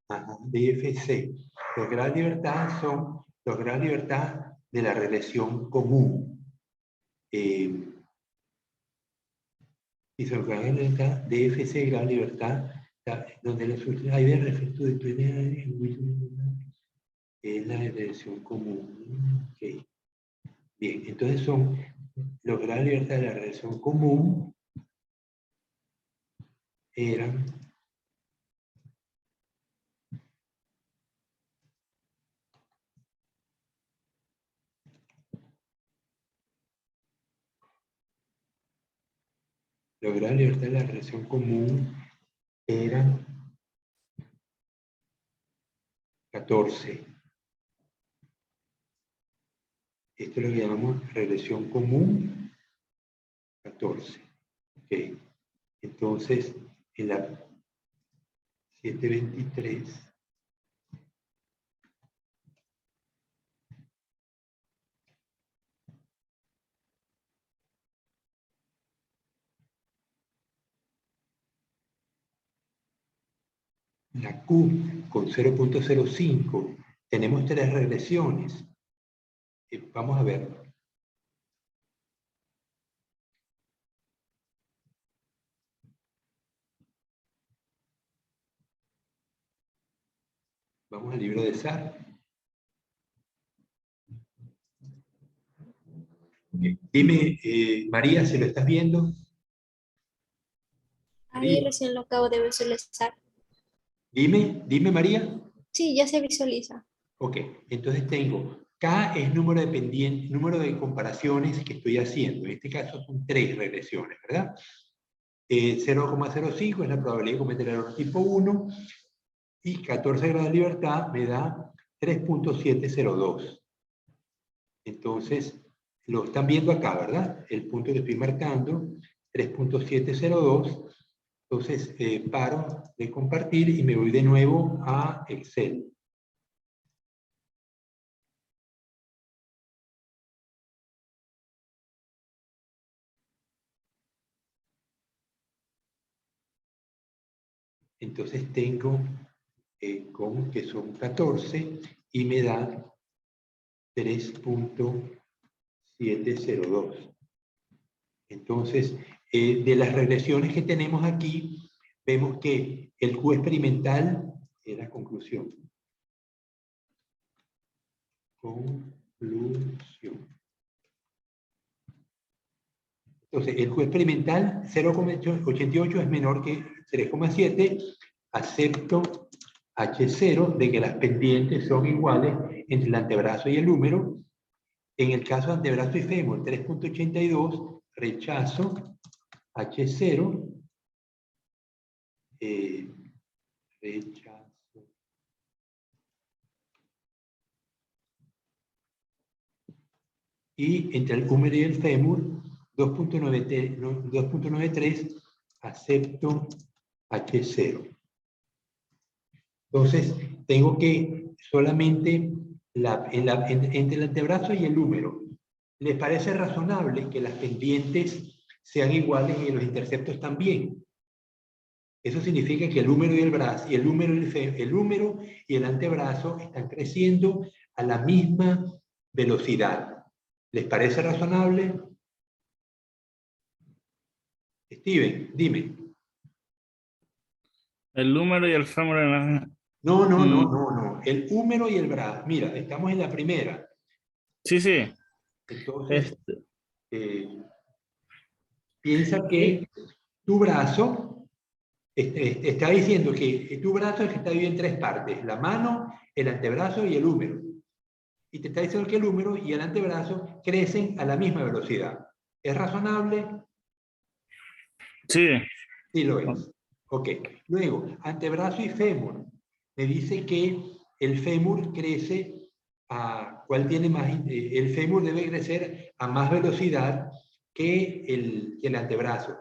Ajá, DFC. Los grados de libertad son los grados de libertad de la regresión común. Y son grados de libertad, DFC, grado de libertad, donde la solución hay de efecto de es la regresión común. Okay. Bien, entonces son los grados de libertad de la regresión común eran los grados de libertad de la regresión común eran 14. Esto es lo que llamamos regresión común 14. Okay. Entonces, en la 723 la Q con 0.05 tenemos 3 regresiones. Vamos a verlo. Vamos al libro de SAR. Dime, María, si lo estás viendo. Ahí recién lo acabo de visualizar. Dime, María. Sí, ya se visualiza. Ok, entonces tengo, K es número de pendientes, número de comparaciones que estoy haciendo. En este caso son 3 regresiones, ¿verdad? 0,05 es la probabilidad de cometer el error tipo 1 y 14 grados de libertad me da 3.702. Entonces, lo están viendo acá, ¿verdad? El punto que estoy marcando, 3.702. Entonces, paro de compartir y me voy de nuevo a Excel. Entonces tengo como que son 14 y me da 3.702. Entonces, de las regresiones que tenemos aquí, vemos que el Q experimental es la conclusión. Conclusión. Entonces, el Q experimental 0,88 es menor que 3,7. Acepto H0 de que las pendientes son iguales entre el antebrazo y el húmero. En el caso de antebrazo y fémur, 3.82, rechazo H0. Rechazo. Y entre el húmero y el fémur, 2.93, acepto H0. Entonces, tengo que solamente entre el antebrazo y el húmero. ¿Les parece razonable que las pendientes sean iguales y los interceptos también? Eso significa que el húmero y el brazo, el húmero y el antebrazo están creciendo a la misma velocidad. ¿Les parece razonable? Steven, dime. El húmero y el fémur en la... No. El húmero y el brazo. Mira, estamos en la primera. Sí, sí. Entonces, piensa que tu brazo, está diciendo que tu brazo es que está dividido en tres partes. La mano, el antebrazo y el húmero. Y te está diciendo que el húmero y el antebrazo crecen a la misma velocidad. ¿Es razonable? Sí. Sí lo es. Ok. Luego, antebrazo y fémur. Me dice que el fémur crece a... ¿Cuál tiene más? El fémur debe crecer a más velocidad que el antebrazo.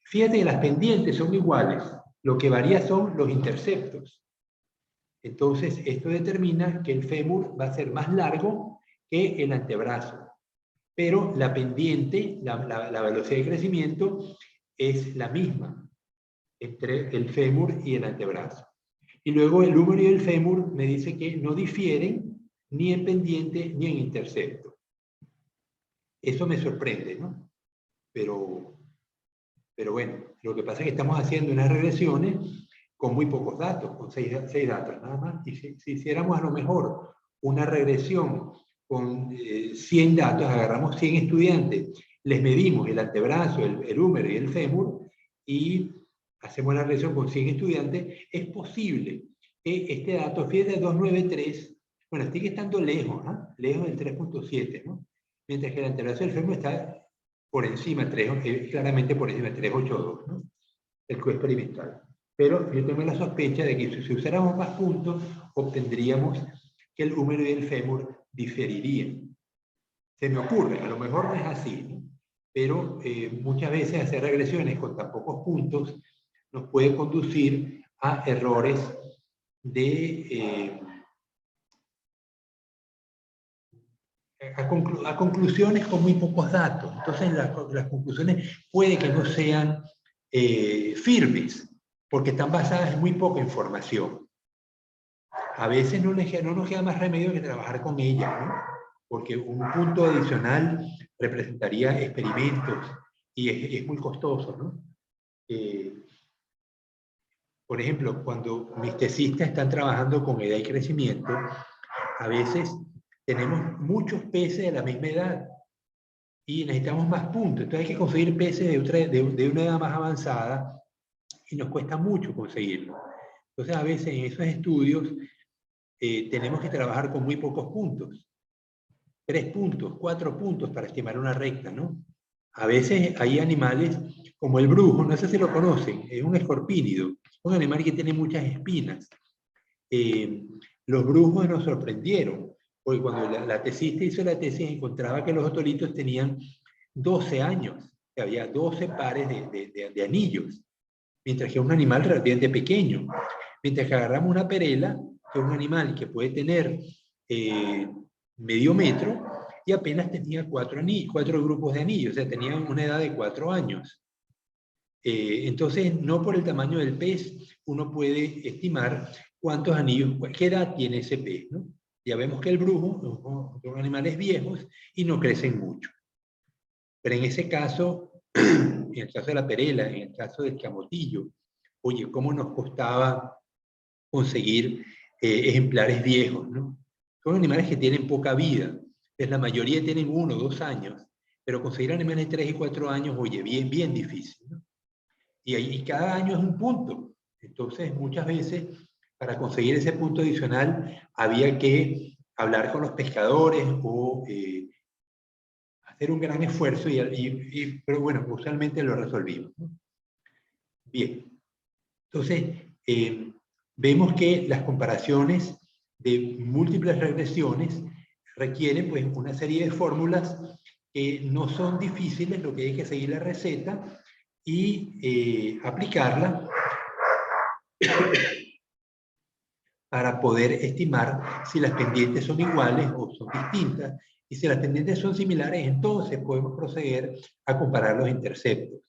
Fíjate que las pendientes son iguales. Lo que varía son los interceptos. Entonces, esto determina que el fémur va a ser más largo que el antebrazo. Pero la pendiente, la velocidad de crecimiento, es la misma entre el fémur y el antebrazo. Y luego el húmero y el fémur me dice que no difieren ni en pendiente ni en intercepto. Eso me sorprende, ¿no? Pero bueno, lo que pasa es que estamos haciendo unas regresiones con muy pocos datos, con 6 datos nada más. Y si hiciéramos a lo mejor una regresión con 100 datos, agarramos 100 estudiantes, les medimos el antebrazo, el húmero y el fémur, y hacemos la regresión con 100 estudiantes, es posible que este dato, fíjate, 293, bueno, sigue estando lejos, ¿eh? Lejos del 3.7, ¿no? Mientras que el antebrazo del fémur está por encima, claramente por encima de 382, ¿no? El coexperimental. Pero yo tengo la sospecha de que si usáramos más puntos, obtendríamos que el húmero y el fémur diferirían. Se me ocurre, a lo mejor no es así, ¿no? Pero muchas veces hacer regresiones con tan pocos puntos nos puede conducir a errores a conclusiones con muy pocos datos. Entonces las conclusiones puede que no sean firmes, porque están basadas en muy poca información. A veces no nos queda más remedio que trabajar con ellas, ¿no? Porque un punto adicional representaría experimentos y es muy costoso, ¿no? Por ejemplo, cuando mis tesistas están trabajando con edad y crecimiento, a veces tenemos muchos peces de la misma edad y necesitamos más puntos. Entonces hay que conseguir peces de una edad más avanzada y nos cuesta mucho conseguirlo. Entonces a veces en esos estudios tenemos que trabajar con muy pocos puntos. 3 puntos, 4 puntos para estimar una recta, ¿no? A veces hay animales como el brujo, no sé si lo conocen, es un escorpínido, un animal que tiene muchas espinas. Los brujos nos sorprendieron, porque cuando la tesista hizo la tesis encontraba que los otolitos tenían 12 años, que había 12 pares de anillos, mientras que un animal relativamente pequeño. Mientras que agarramos una perela, que es un animal que puede tener medio metro, y apenas tenía 4 grupos de anillos, o sea, tenía una edad de 4 años. Entonces, no por el tamaño del pez, uno puede estimar cuántos anillos, qué edad tiene ese pez, ¿no? Ya vemos que el brujo son animales viejos y no crecen mucho. Pero en ese caso, en el caso de la perela, en el caso del camotillo, oye, ¿cómo nos costaba conseguir ejemplares viejos, ¿no? Son animales que tienen poca vida. Pues la mayoría tienen 1 o 2 años, pero conseguir animales de 3 y 4 años, oye, bien difícil, ¿no? Y cada año es un punto. Entonces, muchas veces, para conseguir ese punto adicional, había que hablar con los pescadores o hacer un gran esfuerzo, pero bueno, usualmente lo resolvimos, ¿no? Bien. Entonces, vemos que las comparaciones de múltiples regresiones requieren pues, una serie de fórmulas que no son difíciles, lo que hay que seguir la receta y aplicarla para poder estimar si las pendientes son iguales o son distintas. Y si las pendientes son similares, entonces podemos proceder a comparar los interceptos.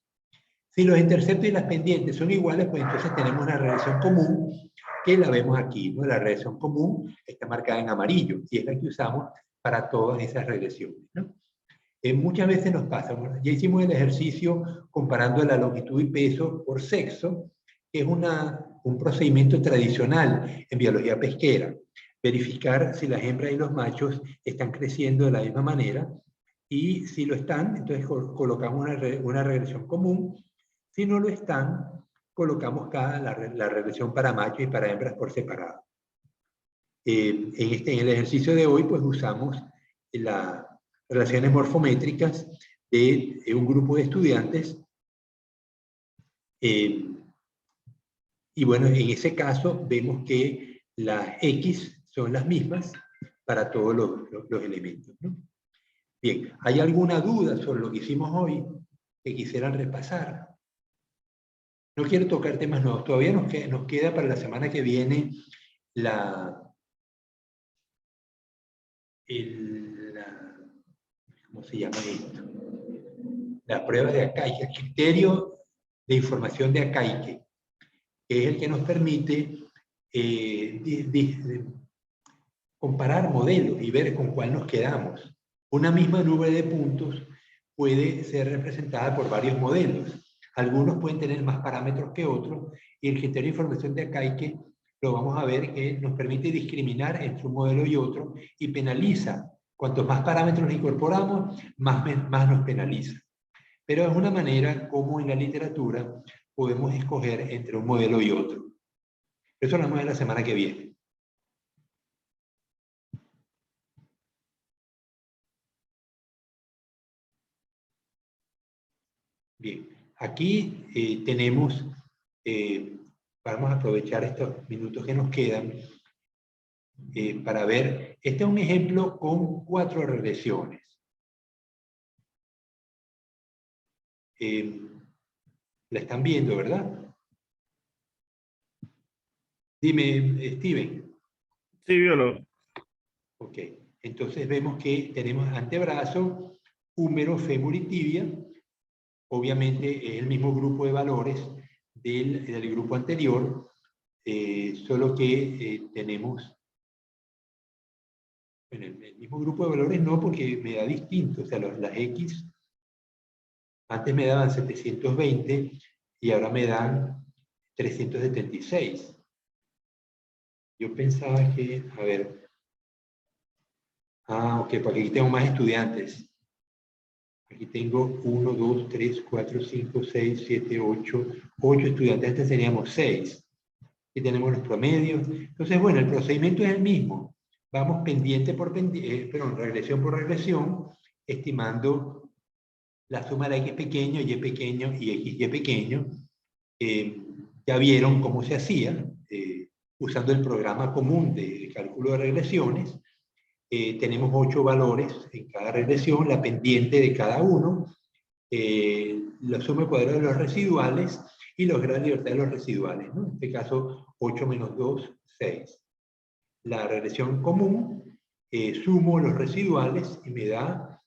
Si los interceptos y las pendientes son iguales, pues entonces tenemos una regresión común que la vemos aquí, ¿no? La regresión común está marcada en amarillo y es la que usamos para todas esas regresiones, ¿no? Muchas veces nos pasa, bueno, ya hicimos el ejercicio comparando la longitud y peso por sexo, que es un procedimiento tradicional en biología pesquera. Verificar si las hembras y los machos están creciendo de la misma manera y si lo están, entonces colocamos una regresión común. Si no lo están, colocamos la regresión para machos y para hembras por separado. En el ejercicio de hoy, pues usamos las relaciones morfométricas de un grupo de estudiantes. Y bueno, en ese caso vemos que las X son las mismas para todos los elementos, ¿no? Bien, ¿hay alguna duda sobre lo que hicimos hoy que quisieran repasar? No quiero tocar temas nuevos. Todavía nos queda para la semana que viene ¿cómo se llama esto? La prueba de Akaike, el criterio de información de Akaike, que es el que nos permite comparar modelos y ver con cuál nos quedamos. Una misma nube de puntos puede ser representada por varios modelos. Algunos pueden tener más parámetros que otros y el criterio de información de Akaike lo vamos a ver que nos permite discriminar entre un modelo y otro y penaliza. Cuantos más parámetros incorporamos, más nos penaliza. Pero es una manera como en la literatura podemos escoger entre un modelo y otro. Eso lo vamos a ver la semana que viene. Bien, aquí vamos a aprovechar estos minutos que nos quedan para ver, este es un ejemplo con 4 regresiones. La están viendo, ¿verdad? Dime, Steven. Sí, biólogo. Ok, entonces vemos que tenemos antebrazo, húmero, fémur y tibia. Obviamente es el mismo grupo de valores del grupo anterior, solo que tenemos bueno, el mismo grupo de valores no, porque me da distinto. O sea, las X antes me daban 720 y ahora me dan 376. Yo pensaba que, a ver, ok, porque aquí tengo más estudiantes. Aquí tengo 1, 2, 3, 4, 5, 6, 7, 8 estudiantes. Este seríamos 6. Aquí tenemos los promedios. Entonces, bueno, el procedimiento es el mismo. Vamos pendiente por pendiente, regresión por regresión, estimando la suma de X pequeño, Y pequeño y XY pequeño. Ya vieron cómo se hacía, usando el programa común de cálculo de regresiones. Tenemos 8 valores en cada regresión, la pendiente de cada uno, la suma de cuadrados de los residuales y los grados de libertad de los residuales, ¿no? En este caso, 8 menos 2, 6. La regresión común, sumo los residuales y me da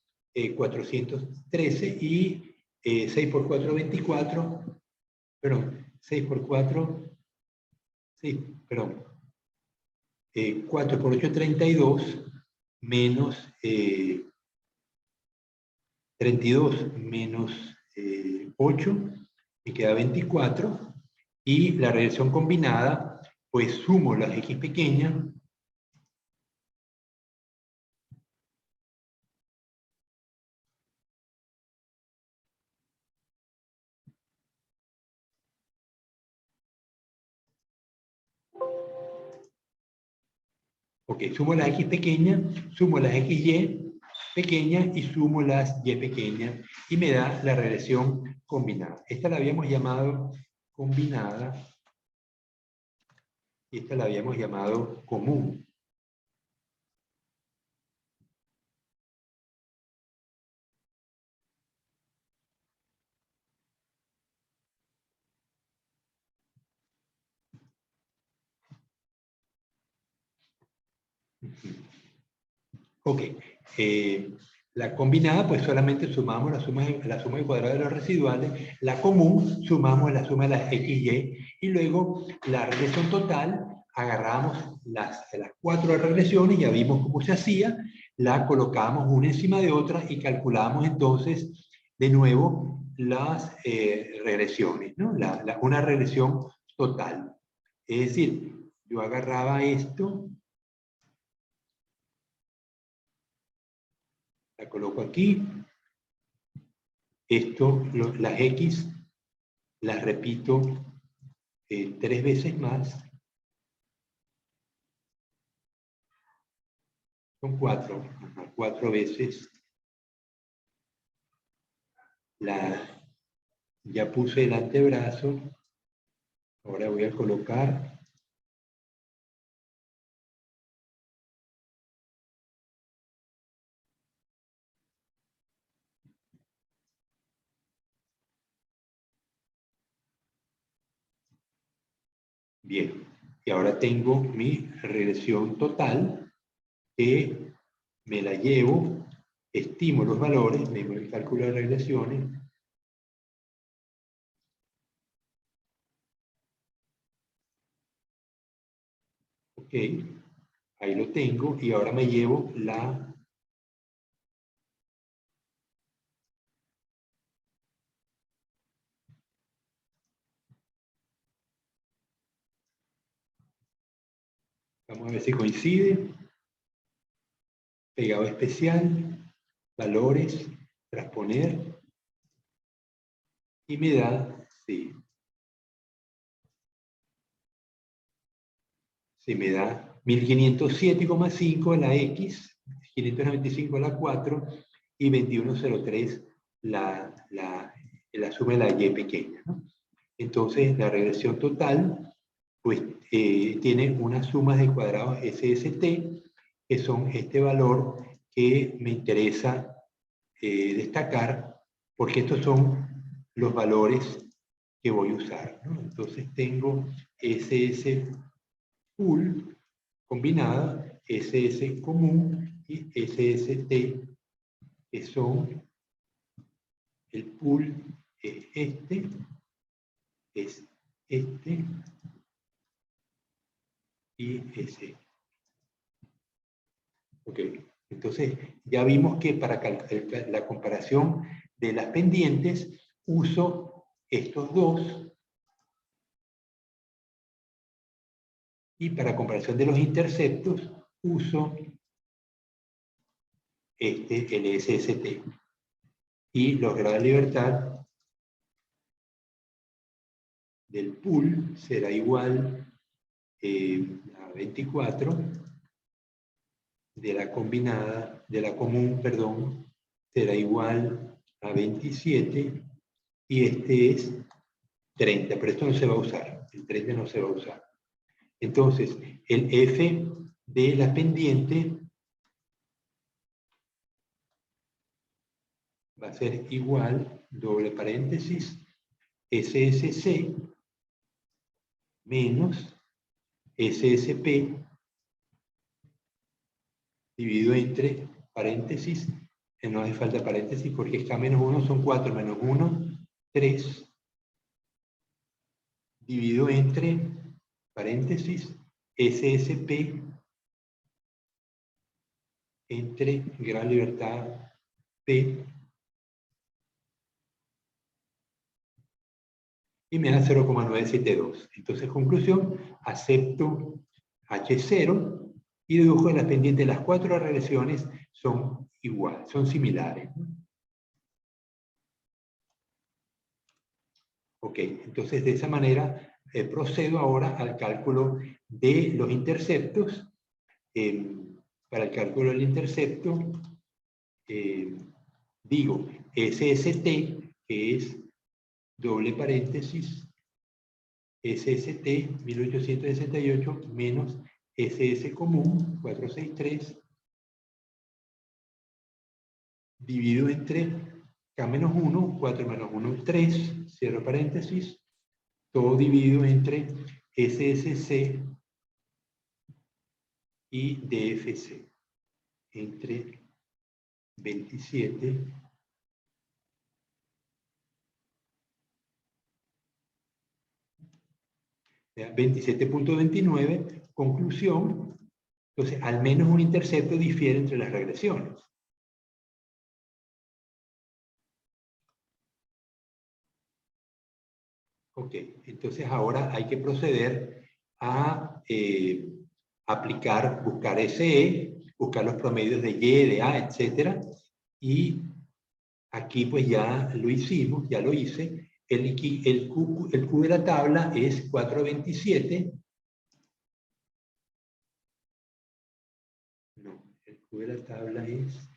413 y 6 por 4, 24, perdón, 6 por 4, sí, perdón, 4 por 8, 32, menos 32 menos 8, me queda 24, y la regresión combinada, pues sumo las X pequeñas, ok, sumo las X pequeñas, sumo las XY pequeñas y sumo las Y pequeñas y me da la regresión combinada. Esta la habíamos llamado combinada y esta la habíamos llamado común. Ok. La combinada, pues solamente sumamos la suma de cuadrados de los residuales. La común, sumamos la suma de las XY. Y luego, la regresión total, agarramos las 4 regresiones, ya vimos cómo se hacía, la colocamos una encima de otra y calculamos entonces, de nuevo, las regresiones, ¿no? Una regresión total. Es decir, yo agarraba esto, la coloco aquí, esto, las X, las repito 3 veces más, son 4, 4 veces, ya puse el antebrazo, ahora voy a colocar bien, y ahora tengo mi regresión total, que me la llevo, estimo los valores, me voy al cálculo de regresiones, ok, ahí lo tengo, y ahora me llevo vamos a ver si coincide, pegado especial, valores, transponer, y me da, sí, me da 1507,5 la X, 595 la 4 y 2103 la suma de la Y pequeña, ¿no? Entonces, la regresión total, pues, tiene unas sumas de cuadrados SST, que son este valor que me interesa destacar, porque estos son los valores que voy a usar, ¿no? Entonces, tengo SS pool combinada, SS común y SST, que son el pool es este y ese. Ok, entonces ya vimos que para la comparación de las pendientes uso estos dos, y para comparación de los interceptos uso el SST. Y los grados de libertad del pool será igual a 24, de la combinada, de la común, perdón, será igual a 27, y este es 30, pero esto no se va a usar, el 30 no se va a usar. Entonces, el F de la pendiente va a ser igual, doble paréntesis, SSC menos SSP dividido entre paréntesis, no hace falta paréntesis porque es K menos 1 son 4 menos 1, 3, dividido entre paréntesis SSP entre gran libertad P, y me da 0,972. Entonces, conclusión, acepto H0 y dedujo de las pendientes las 4 regresiones son iguales, son similares. Ok, entonces de esa manera procedo ahora al cálculo de los interceptos. Para el cálculo del intercepto, digo SST, que es doble paréntesis, SST 1868 menos SS común 463 dividido entre K menos 1, 4 menos 1, 3, cierro paréntesis, todo dividido entre SSC y DFC entre 27 27.29, conclusión. Entonces, al menos un intercepto difiere entre las regresiones. Ok, entonces ahora hay que proceder a aplicar, buscar SE, buscar los promedios de Y, de A, etc. Y aquí pues ya lo hicimos, ya lo hice. El Q de la tabla es 427. No, el Q de la tabla es...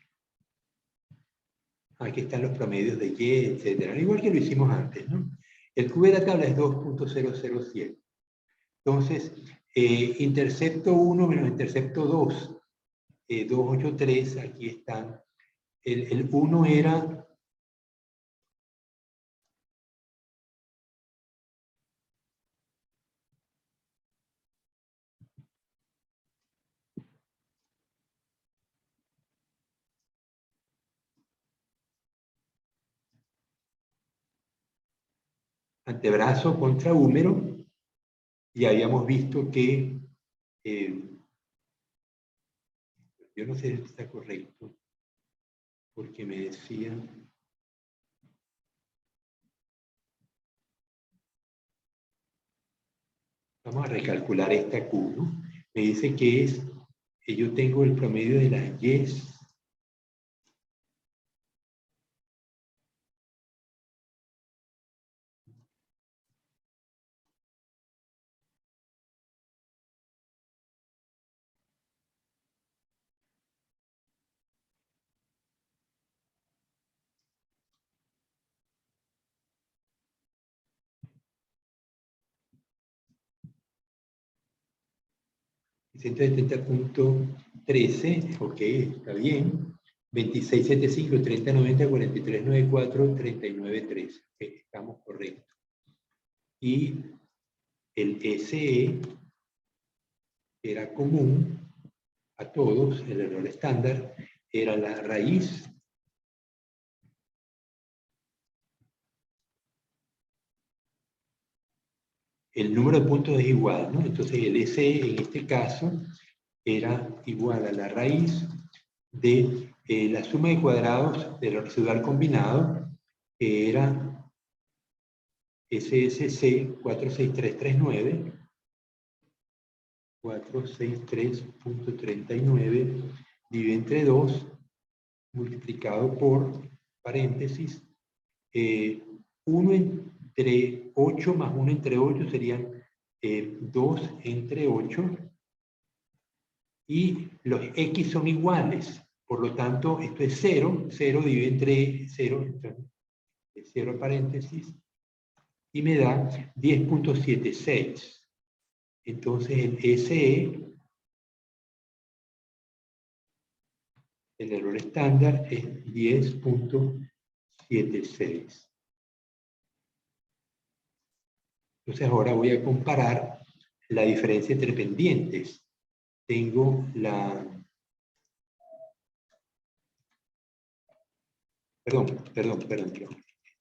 Aquí están los promedios de Y, etc. Igual que lo hicimos antes, ¿no? El Q de la tabla es 2.007. Entonces, intercepto 1 menos intercepto 2, 283, aquí están. El 1 era... antebrazo contra húmero, y habíamos visto que, yo no sé si está correcto, porque me decían, vamos a recalcular esta Q, ¿no? Me dice que es, que yo tengo el promedio de las Y, y 170.13, ok, está bien. 26.75, 30.90, 43.94, 39.13. Ok, estamos correctos. Y el SE era común a todos, el error estándar era la raíz el número de puntos es igual, ¿no? Entonces el SE en este caso era igual a la raíz de la suma de cuadrados del residual combinado, que era SSC 46339, 463.39 dividido entre 2, multiplicado por paréntesis, 1 entre 8 más 1 entre 8 serían 2 entre 8, y los X son iguales, por lo tanto esto es 0, 0 dividido entre 0, entonces, 0 paréntesis, y me da 10.76. Entonces el SE, el error estándar, es 10.76. Entonces ahora voy a comparar la diferencia entre pendientes. Tengo la... Perdón.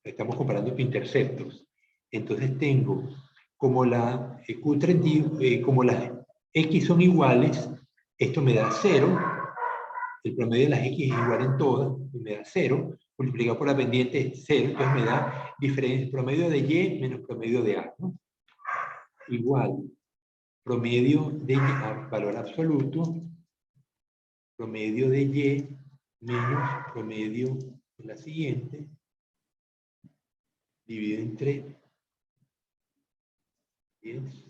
Estamos comparando interceptos. Entonces tengo como la Q30, como las X son iguales, esto me da 0. El promedio de las X es igual en todas, me da 0. Multiplicado por la pendiente es 0, entonces me da diferencia, promedio de Y menos promedio de A, ¿no? Igual, promedio de Y, valor absoluto, promedio de Y menos promedio de la siguiente, dividido entre 10.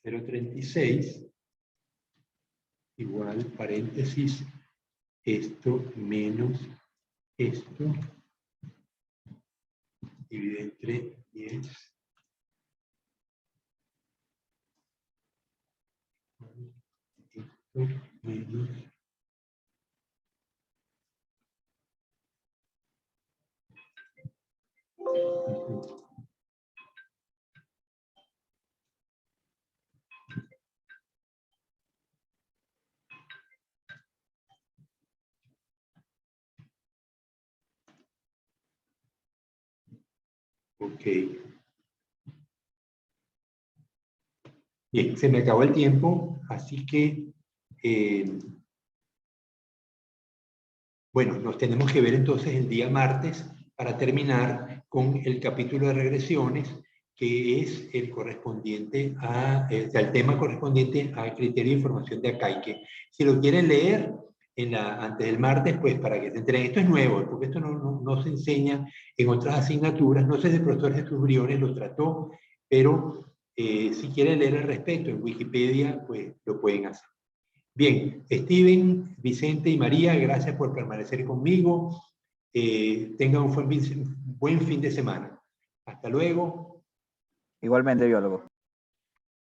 .36 igual paréntesis esto menos esto dividido entre 10. menos. Ok. Bien, se me acabó el tiempo, así que, bueno, nos tenemos que ver entonces el día martes para terminar con el capítulo de regresiones, que es el correspondiente a, o sea, el tema correspondiente al criterio de información de Akaique. Si lo quieren leer antes del martes, pues para que se enteren. Esto es nuevo, porque esto no se enseña en otras asignaturas. No sé si el profesor Jesús Briones lo trató, pero si quieren leer al respecto en Wikipedia, pues lo pueden hacer. Bien, Steven, Vicente y María, gracias por permanecer conmigo. Tengan un buen fin de semana. Hasta luego. Igualmente, biólogo.